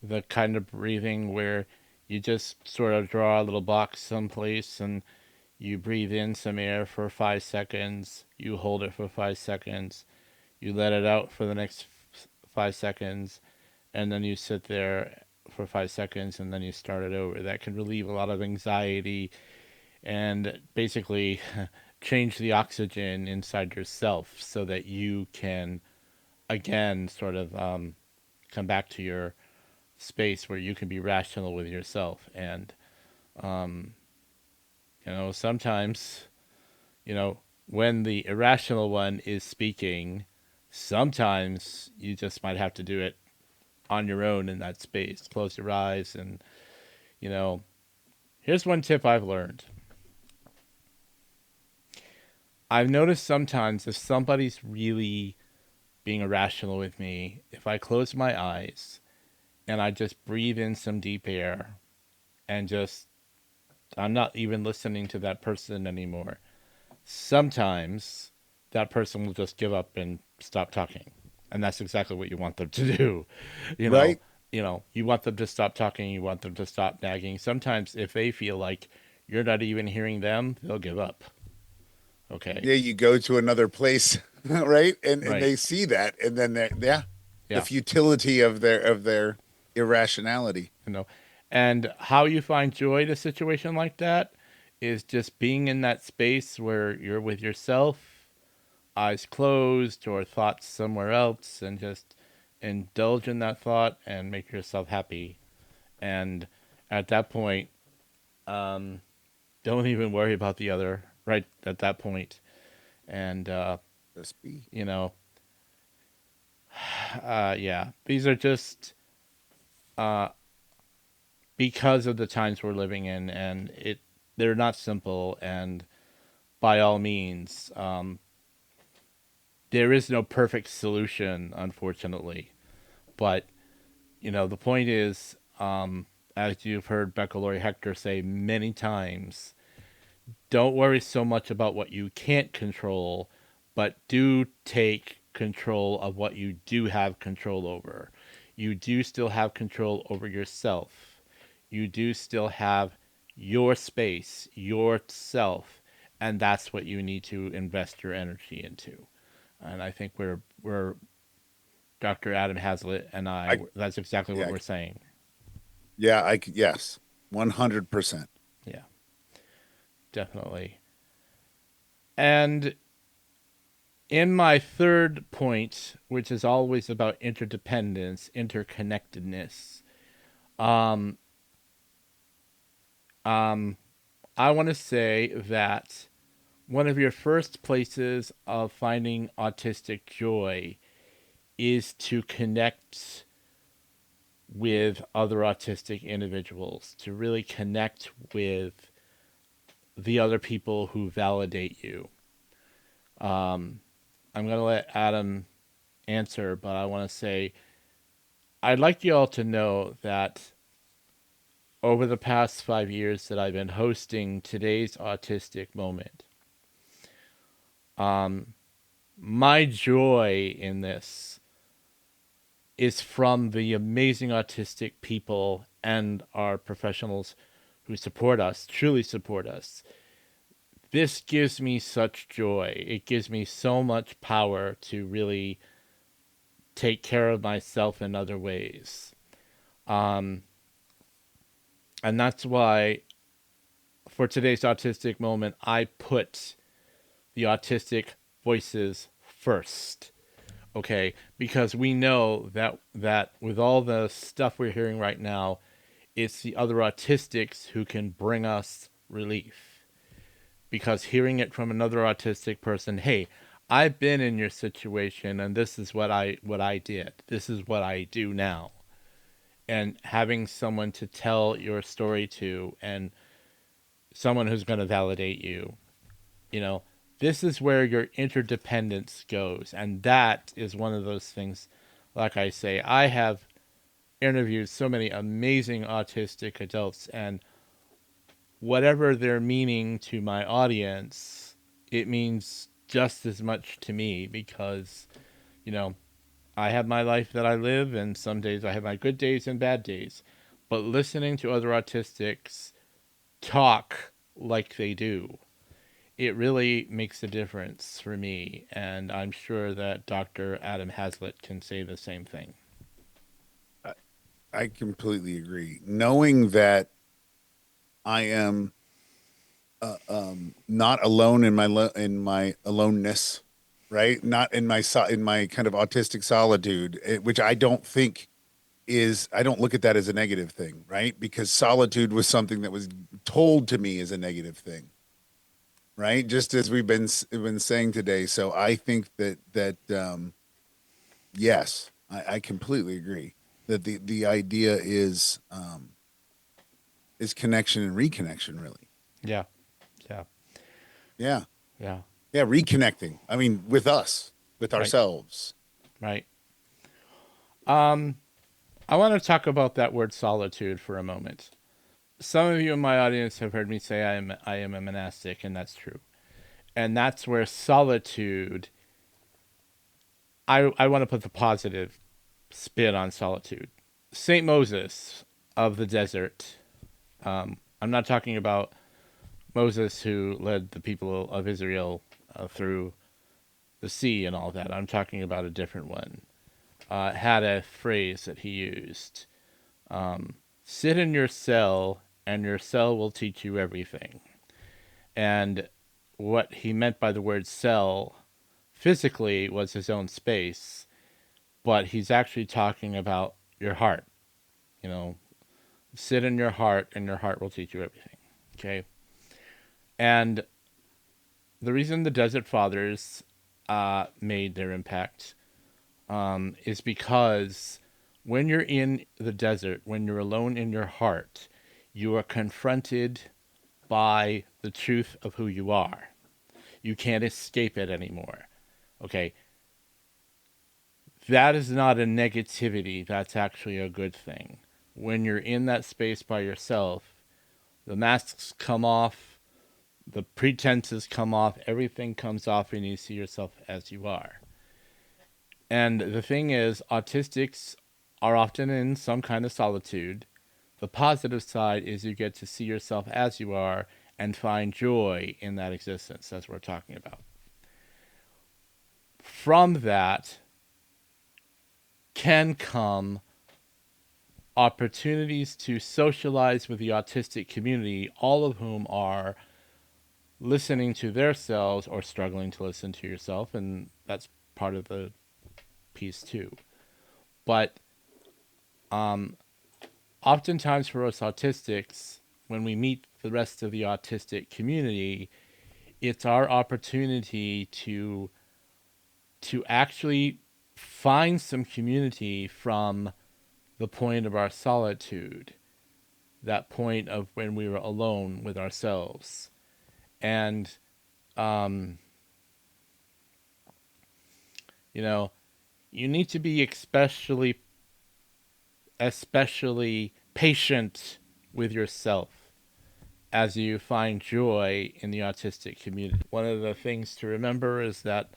the kind of breathing where you just sort of draw a little box someplace and you breathe in some air for 5 seconds, you hold it for 5 seconds, you let it out for the next 5 seconds, and then you sit there for 5 seconds and then you start it over. That can relieve a lot of anxiety and basically change the oxygen inside yourself so that you can again sort of come back to your space where you can be rational with yourself. And sometimes, you know when the irrational one is speaking, sometimes you just might have to do it on your own in that space. Close your eyes and, you know here's one tip I've learned. I've noticed sometimes if somebody's really being irrational with me, if I close my eyes and I just breathe in some deep air and just, I'm not even listening to that person anymore. Sometimes that person will just give up and stop talking. And that's exactly what you want them to do. You know, Right. you want them to stop talking, you want them to stop nagging. Sometimes if they feel like you're not even hearing them, they'll give up. Okay? Yeah, you go to another place, right? And Right. they see that, and then yeah, the Yeah. futility of their irrationality. you know and how you find joy in a situation like that is just being in that space where you're with yourself, eyes closed or thoughts somewhere else, and just indulge in that thought and make yourself happy. And at that point, don't even worry about the other right at that point. And Just be. you know yeah, these are just because of the times we're living in, and they're not simple. And by all means, there is no perfect solution, unfortunately. But the point is, as you've heard Becca Lori Hector say many times, don't worry so much about what you can't control, but do take control of what you do have control over. You do still have control over yourself. You do still have your space, yourself, and that's what you need to invest your energy into. And I think we're Dr. Adam Hazlett and I. I That's exactly what yeah, we're saying. yeah, yes, 100%. Yeah, definitely. And in my third point, which is always about interdependence, interconnectedness, um, I want to say that one of your first places of finding autistic joy is to connect with other autistic individuals, to really connect with the other people who validate you. I'm going to let Adam answer, but I want to say I'd like you all to know that over the past 5 years that I've been hosting today's autistic moment, my joy in this is from the amazing autistic people and our professionals who support us, truly support us. This gives me such joy. It gives me so much power to really take care of myself in other ways. And that's why for today's autistic moment, I put the autistic voices first. Okay, because we know that with all the stuff we're hearing right now, it's the other autistics who can bring us relief. Because hearing it from another autistic person, hey, I've been in your situation and this is what I did. This is what I do now. And having someone to tell your story to, and someone who's going to validate you, you know, this is where your interdependence goes. And that is one of those things, like I say, I have interviewed so many amazing autistic adults, and whatever they're meaning to my audience, it means just as much to me because, you know, I have my life that I live, and some days I have my good days and bad days. But listening to other autistics talk like they do, it really makes a difference for me. And I'm sure that Dr. Adam Hazlett can say the same thing. I completely agree. Knowing that I am not alone in in my aloneness, right? Not in in my kind of autistic solitude, which I don't think is, I don't look at that as a negative thing, right? Because solitude was something that was told to me as a negative thing, right? Just as we've been saying today. So I think that yes, I completely agree that the idea is connection and reconnection, really. Yeah, yeah, Yeah. yeah, Yeah, reconnecting. I mean, with us, with right, ourselves. right. I want to talk about that word solitude for a moment. Some of you in my audience have heard me say I am a monastic, and that's true. And that's where solitude, I want to put the positive spin on solitude. Saint Moses of the desert. I'm not talking about Moses who led the people of Israel through the sea and all that. I'm talking about a different one. Had a phrase that he used: sit in your cell, and your cell will teach you everything. And what he meant by the word cell physically was his own space, but he's actually talking about your heart. You know, sit in your heart, and your heart will teach you everything. Okay? And the reason the Desert Fathers made their impact is because when you're in the desert, when you're alone in your heart, you are confronted by the truth of who you are. You can't escape it anymore. Okay? That is not a negativity, that's actually a good thing. When you're in that space by yourself, the masks come off, the pretenses come off, everything comes off, and you see yourself as you are. And the thing is, autistics are often in some kind of solitude. The positive side is you get to see yourself as you are and find joy in that existence, as we're talking about. From that can come opportunities to socialize with the autistic community, all of whom are listening to their selves or struggling to listen to yourself, and that's part of the piece too. But oftentimes for us autistics, when we meet the rest of the autistic community, it's our opportunity to actually find some community from the point of our solitude, that point of when we were alone with ourselves. And, you know, you need to be especially patient with yourself as you find joy in the autistic community. One of the things to remember is that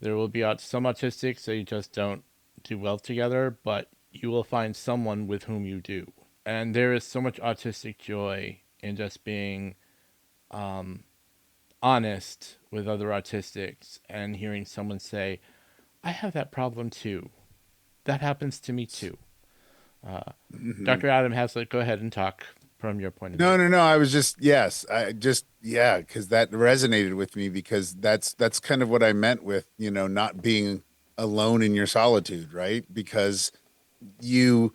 there will be some autistics that you just don't do well together, but you will find someone with whom you do. And there is so much autistic joy in just being honest with other autistics and hearing someone say, I have that problem too. That happens to me too. Mm-hmm. Dr. Adam Hazlett, go ahead and talk from your point of No, view. no, no. I was just, yes, I just, yeah, because that resonated with me, because that's kind of what I meant with, not being alone in your solitude, right? Because you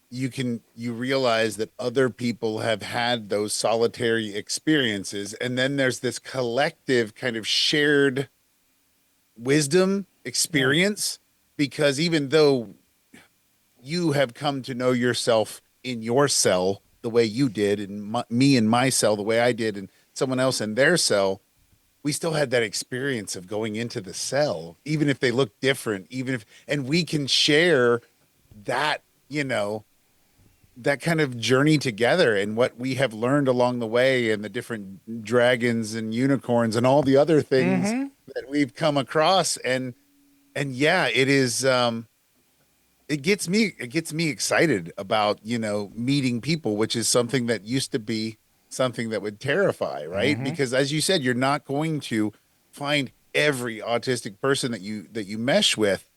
you realize that other people have had those solitary experiences, and then there's this collective kind of shared wisdom Yeah. experience, because even though you have come to know yourself in your cell the way you did, and me in my cell the way I did, and someone else in their cell, we still had that experience of going into the cell, even if they look different, and we can share that, that kind of journey together and what we have learned along the way and the different dragons and unicorns and all the other things Mm-hmm. that we've come across. And yeah, it is, it gets me excited about, meeting people, which is something that used to be something that would terrify, right? Mm-hmm. Because as you said, you're not going to find every autistic person that you mesh with.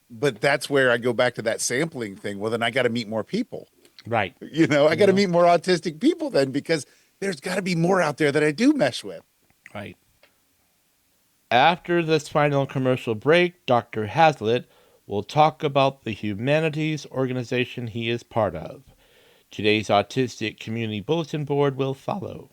But that's where I go back to that sampling thing. Well, then I got to meet more people. Right. I got to meet more autistic people then, because there's got to be more out there that I do mesh with. Right. After this final commercial break, Dr. Hazlett will talk about the humanities organization he is part of. Today's Autistic Community Bulletin Board will follow.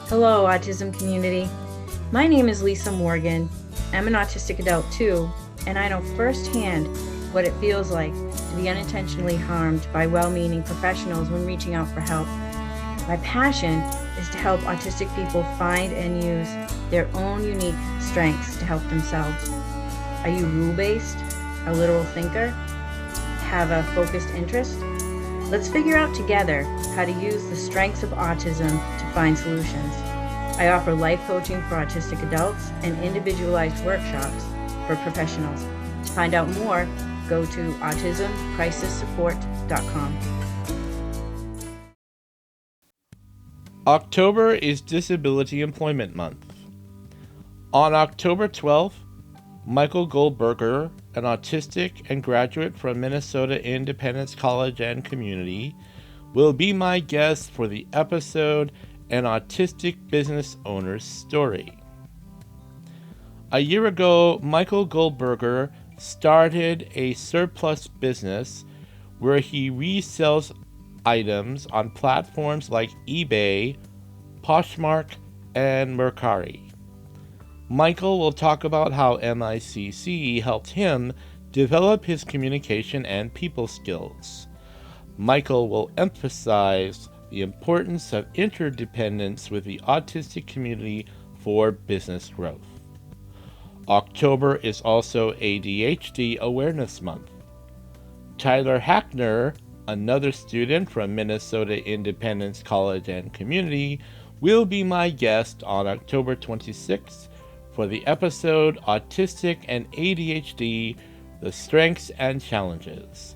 Hello, autism community. My name is Lisa Morgan. I'm an autistic adult too, and I know firsthand what it feels like to be unintentionally harmed by well-meaning professionals when reaching out for help. My passion is to help autistic people find and use their own unique strengths to help themselves. Are you rule-based, a literal thinker, have a focused interest? Let's figure out together how to use the strengths of autism to find solutions. I offer life coaching for autistic adults and individualized workshops for professionals. To find out more, go to autismcrisissupport.com. October is Disability Employment Month. On October 12th, Michael Goldberger, an autistic and graduate from Minnesota Independence College and Community, will be my guest for the episode An Autistic Business Owner's Story. A year ago, Michael Goldberger started a surplus business where he resells items on platforms like eBay, Poshmark, and Mercari. Michael will talk about how MICC helped him develop his communication and people skills. Michael will emphasize the importance of interdependence with the autistic community for business growth. October is also ADHD Awareness Month. Tyler Hackner, another student from Minnesota Independence College and Community, will be my guest on October 26th for the episode Autistic and ADHD, The Strengths and Challenges.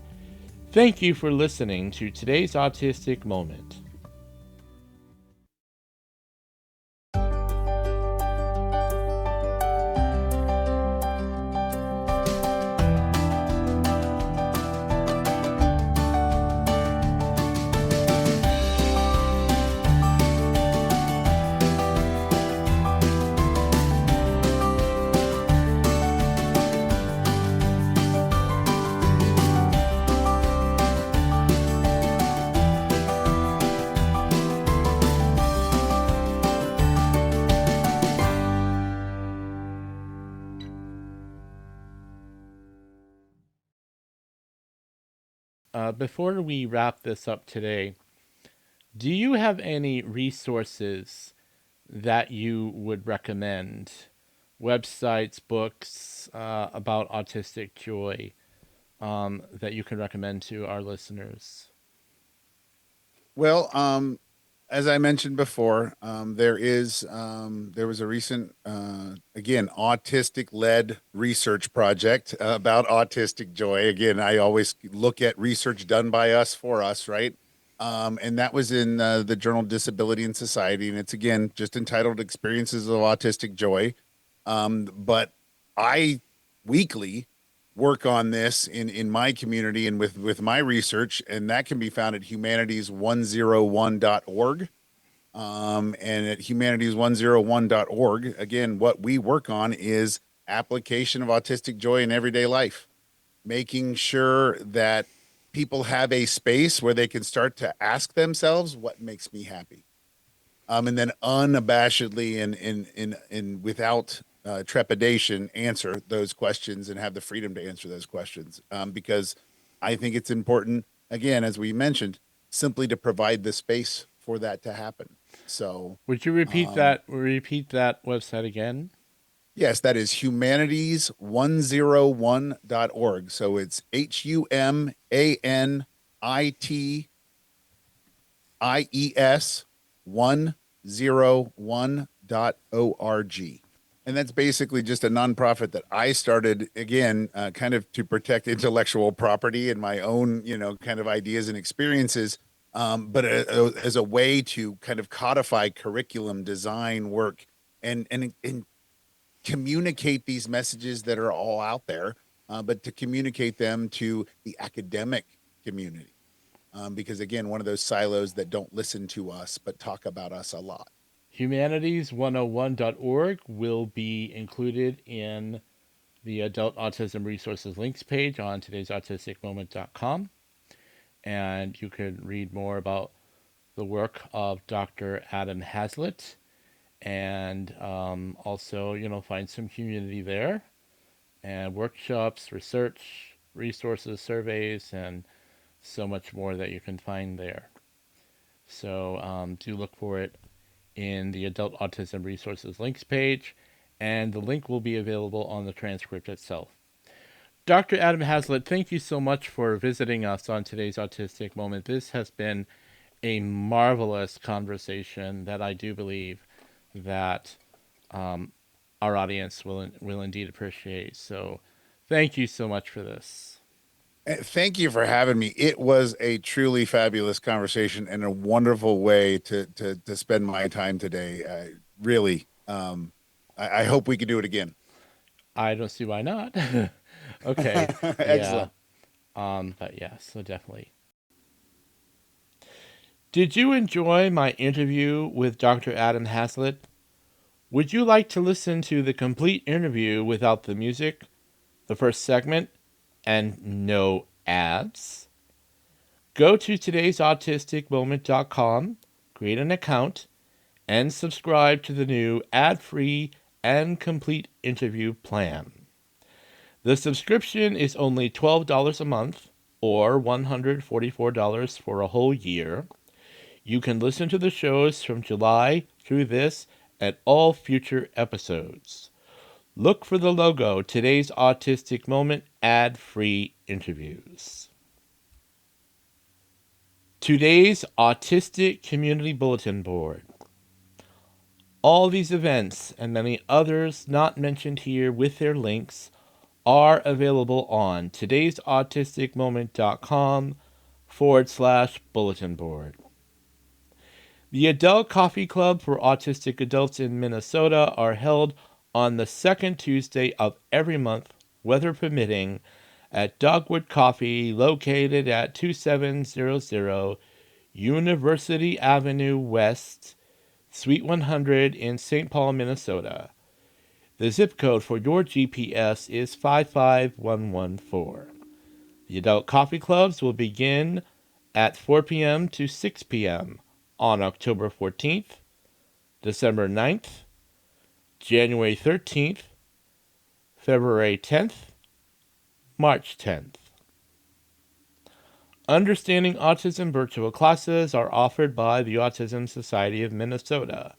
Thank you for listening to today's Autistic Moment. Before we wrap this up today, do you have any resources that you would recommend? Websites, books about Autistic Joy that you can recommend to our listeners? Well, as I mentioned before, there was a recent, again, autistic-led research project about Autistic Joy. Again, I always look at research done by us for us, right? And that was in the journal Disability and Society, and it's again just entitled "Experiences of Autistic Joy." But I weekly work on this in my community and with my research, and that can be found at humanities101.org. And at humanities101.org, again, what we work on is application of Autistic Joy in everyday life, making sure that people have a space where they can start to ask themselves what makes me happy, and then unabashedly and without trepidation answer those questions and have the freedom to answer those questions. Because I think it's important, again, as we mentioned, simply to provide the space for that to happen. So, Would you repeat um, that? Repeat that website again? yes, that is humanities101.org. So it's HUMANITIES 101.org. And that's basically just a nonprofit that I started, again, kind of to protect intellectual property and my own, kind of ideas and experiences, but as a way to kind of codify curriculum design work and communicate these messages that are all out there, but to communicate them to the academic community. Because again, one of those silos that don't listen to us but talk about us a lot. Humanities101.org will be included in the Adult Autism Resources links page on today's autisticmoment.com. And you can read more about the work of Dr. Adam Hazlett and also, find some community there and workshops, research, resources, surveys, and so much more that you can find there. So do look for it in the Adult Autism Resources links page, and the link will be available on the transcript itself. Dr. Adam Hazlett, thank you so much for visiting us on today's Autistic Moment. This has been a marvelous conversation that I do believe that our audience will indeed appreciate. So thank you so much for this. Thank you for having me. It was a truly fabulous conversation and a wonderful way to spend my time today. Really, I hope we can do it again. I don't see why not. Okay, yeah. Excellent. But yeah, so definitely. Did you enjoy my interview with Dr. Adam Hazlett? Would you like to listen to the complete interview without the music, the first segment, and no ads? Go to today'sautisticmoment.com, create an account, and subscribe to the new ad-free and complete interview plan. The subscription is only $12 a month or $144 for a whole year. You can listen to the shows from July through this and all future episodes. Look for the logo, Today's Autistic Moment ad-free interviews. Today's Autistic Community Bulletin Board. All these events and many others not mentioned here with their links are available on today'sautisticmoment.com/bulletin board. The Adult Coffee Club for Autistic Adults in Minnesota are held on the second Tuesday of every month, weather permitting, at Dogwood Coffee, located at 2700 University Avenue West, Suite 100 in St. Paul, Minnesota. The zip code for your GPS is 55114. The adult coffee clubs will begin at 4 p.m. to 6 p.m. on October 14th, December 9th, January 13th, February 10th, March 10th. Understanding Autism virtual classes are offered by the Autism Society of Minnesota.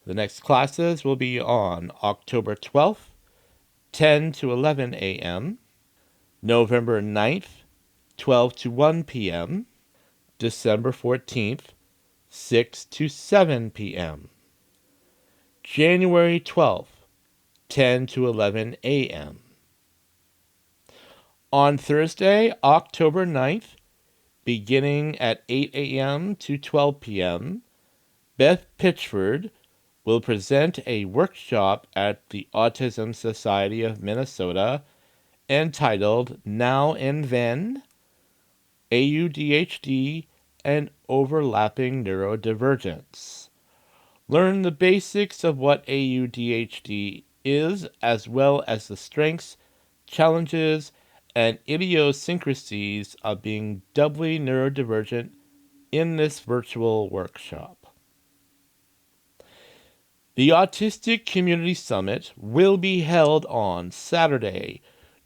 The next classes will be on October 12th, 10 to 11 a.m., November 9th, 12 to 1 p.m., December 14th, 6 to 7 p.m., January 12th, 10 to 11 a.m. On Thursday, October 9th, beginning at 8 a.m. to 12 p.m., Beth Pitchford will present a workshop at the Autism Society of Minnesota entitled Now and Then, AUDHD and Overlapping Neurodivergence. Learn the basics of what AUDHD is, as well as the strengths, challenges, and idiosyncrasies of being doubly neurodivergent in this virtual workshop. The Autistic Community Summit will be held on Saturday,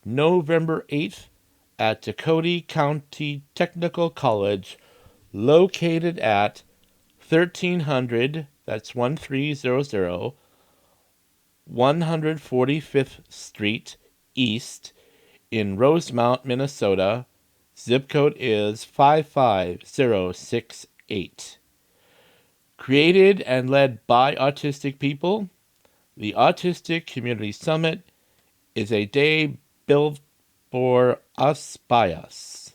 November 8th at Dakota County Technical College, located at 1300, that's 1300, 145th Street East in Rosemount, Minnesota. Zip code is 55068. Created and led by autistic people, the Autistic Community Summit is a day built for us by us.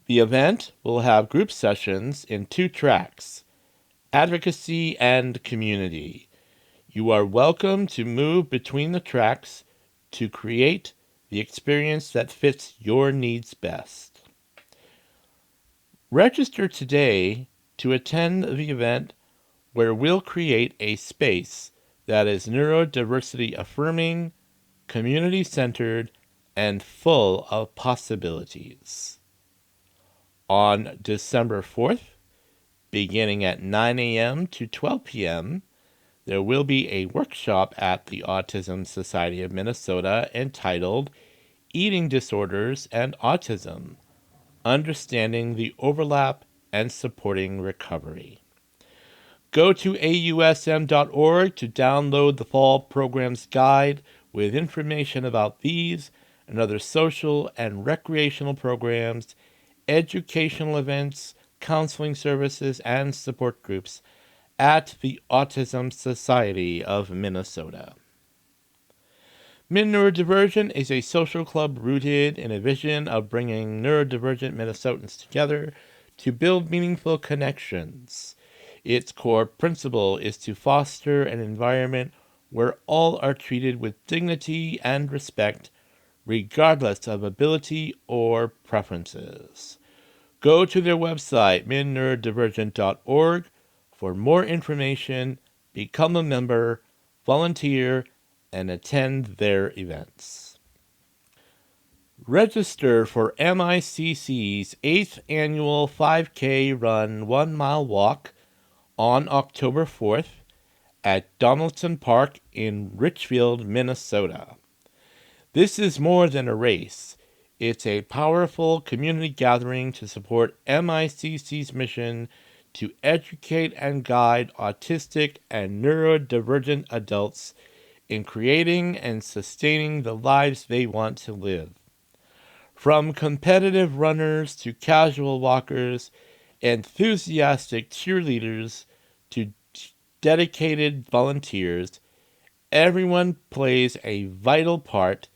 The event will have group sessions in 2 tracks, advocacy and community. You are welcome to move between the tracks to create the experience that fits your needs best. Register today to attend the event, where we'll create a space that is neurodiversity affirming, community centered, and full of possibilities. On December 4th, beginning at 9 a.m. to 12 p.m., there will be a workshop at the Autism Society of Minnesota entitled Eating Disorders and Autism, Understanding the Overlap and Supporting Recovery. Go to ausm.org to download the Fall Programs Guide with information about these and other social and recreational programs, educational events, counseling services, and support groups at the Autism Society of Minnesota. Min Neurodivergent is a social club rooted in a vision of bringing neurodivergent Minnesotans together to build meaningful connections. Its core principle is to foster an environment where all are treated with dignity and respect, regardless of ability or preferences. Go to their website, minneurodivergent.org, for more information, become a member, volunteer, and attend their events. Register for MICC's 8th annual 5K Run 1 Mile Walk on October 4th at Donaldson Park in Richfield, Minnesota. This is more than a race. It's a powerful community gathering to support MICC's mission to educate and guide autistic and neurodivergent adults in creating and sustaining the lives they want to live. From competitive runners to casual walkers, enthusiastic cheerleaders to dedicated volunteers, everyone plays a vital part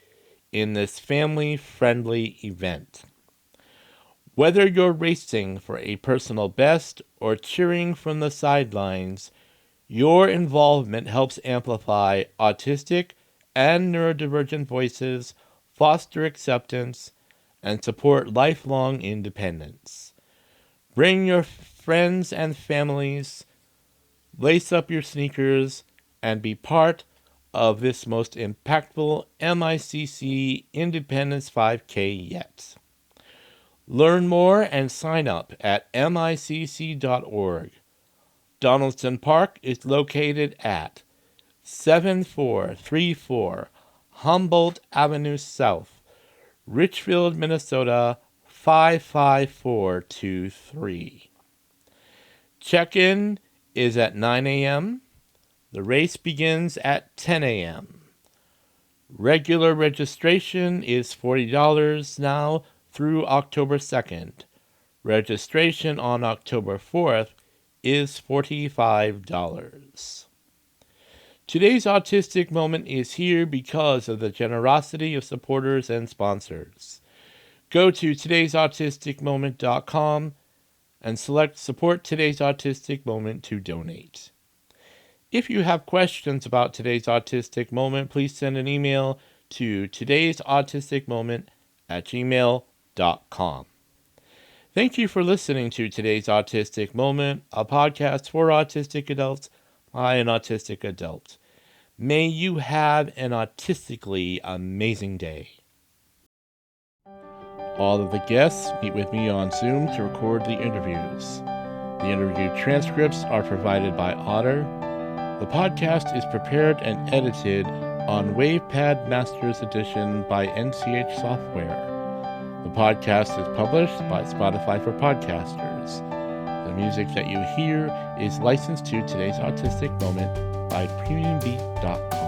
in this family-friendly event. Whether you're racing for a personal best or cheering from the sidelines, your involvement helps amplify autistic and neurodivergent voices, foster acceptance, and support lifelong independence. Bring your friends and families, lace up your sneakers, and be part of this most impactful MICC Independence 5K yet. Learn more and sign up at micc.org. Donaldson Park is located at 7434 Humboldt Avenue South, Richfield, Minnesota 55423. Check-in is at 9 a.m. The race begins at 10 a.m. Regular registration is $40 now through October 2nd. Registration on October 4th is $45. Today's Autistic Moment is here because of the generosity of supporters and sponsors. Go to todaysautisticmoment.com and select Support Today's Autistic Moment to donate. If you have questions about today's Autistic Moment, please send an email to todaysautisticmoment@gmail.com. Thank you for listening to Today's Autistic Moment, a podcast for autistic adults by an autistic adult. May you have an autistically amazing day. All of the guests meet with me on Zoom to record the interviews. The interview transcripts are provided by Otter. The podcast is prepared and edited on WavePad Masters Edition by NCH Software. The podcast is published by Spotify for Podcasters. The music that you hear is licensed to Today's Autistic Moment by PremiumBeat.com.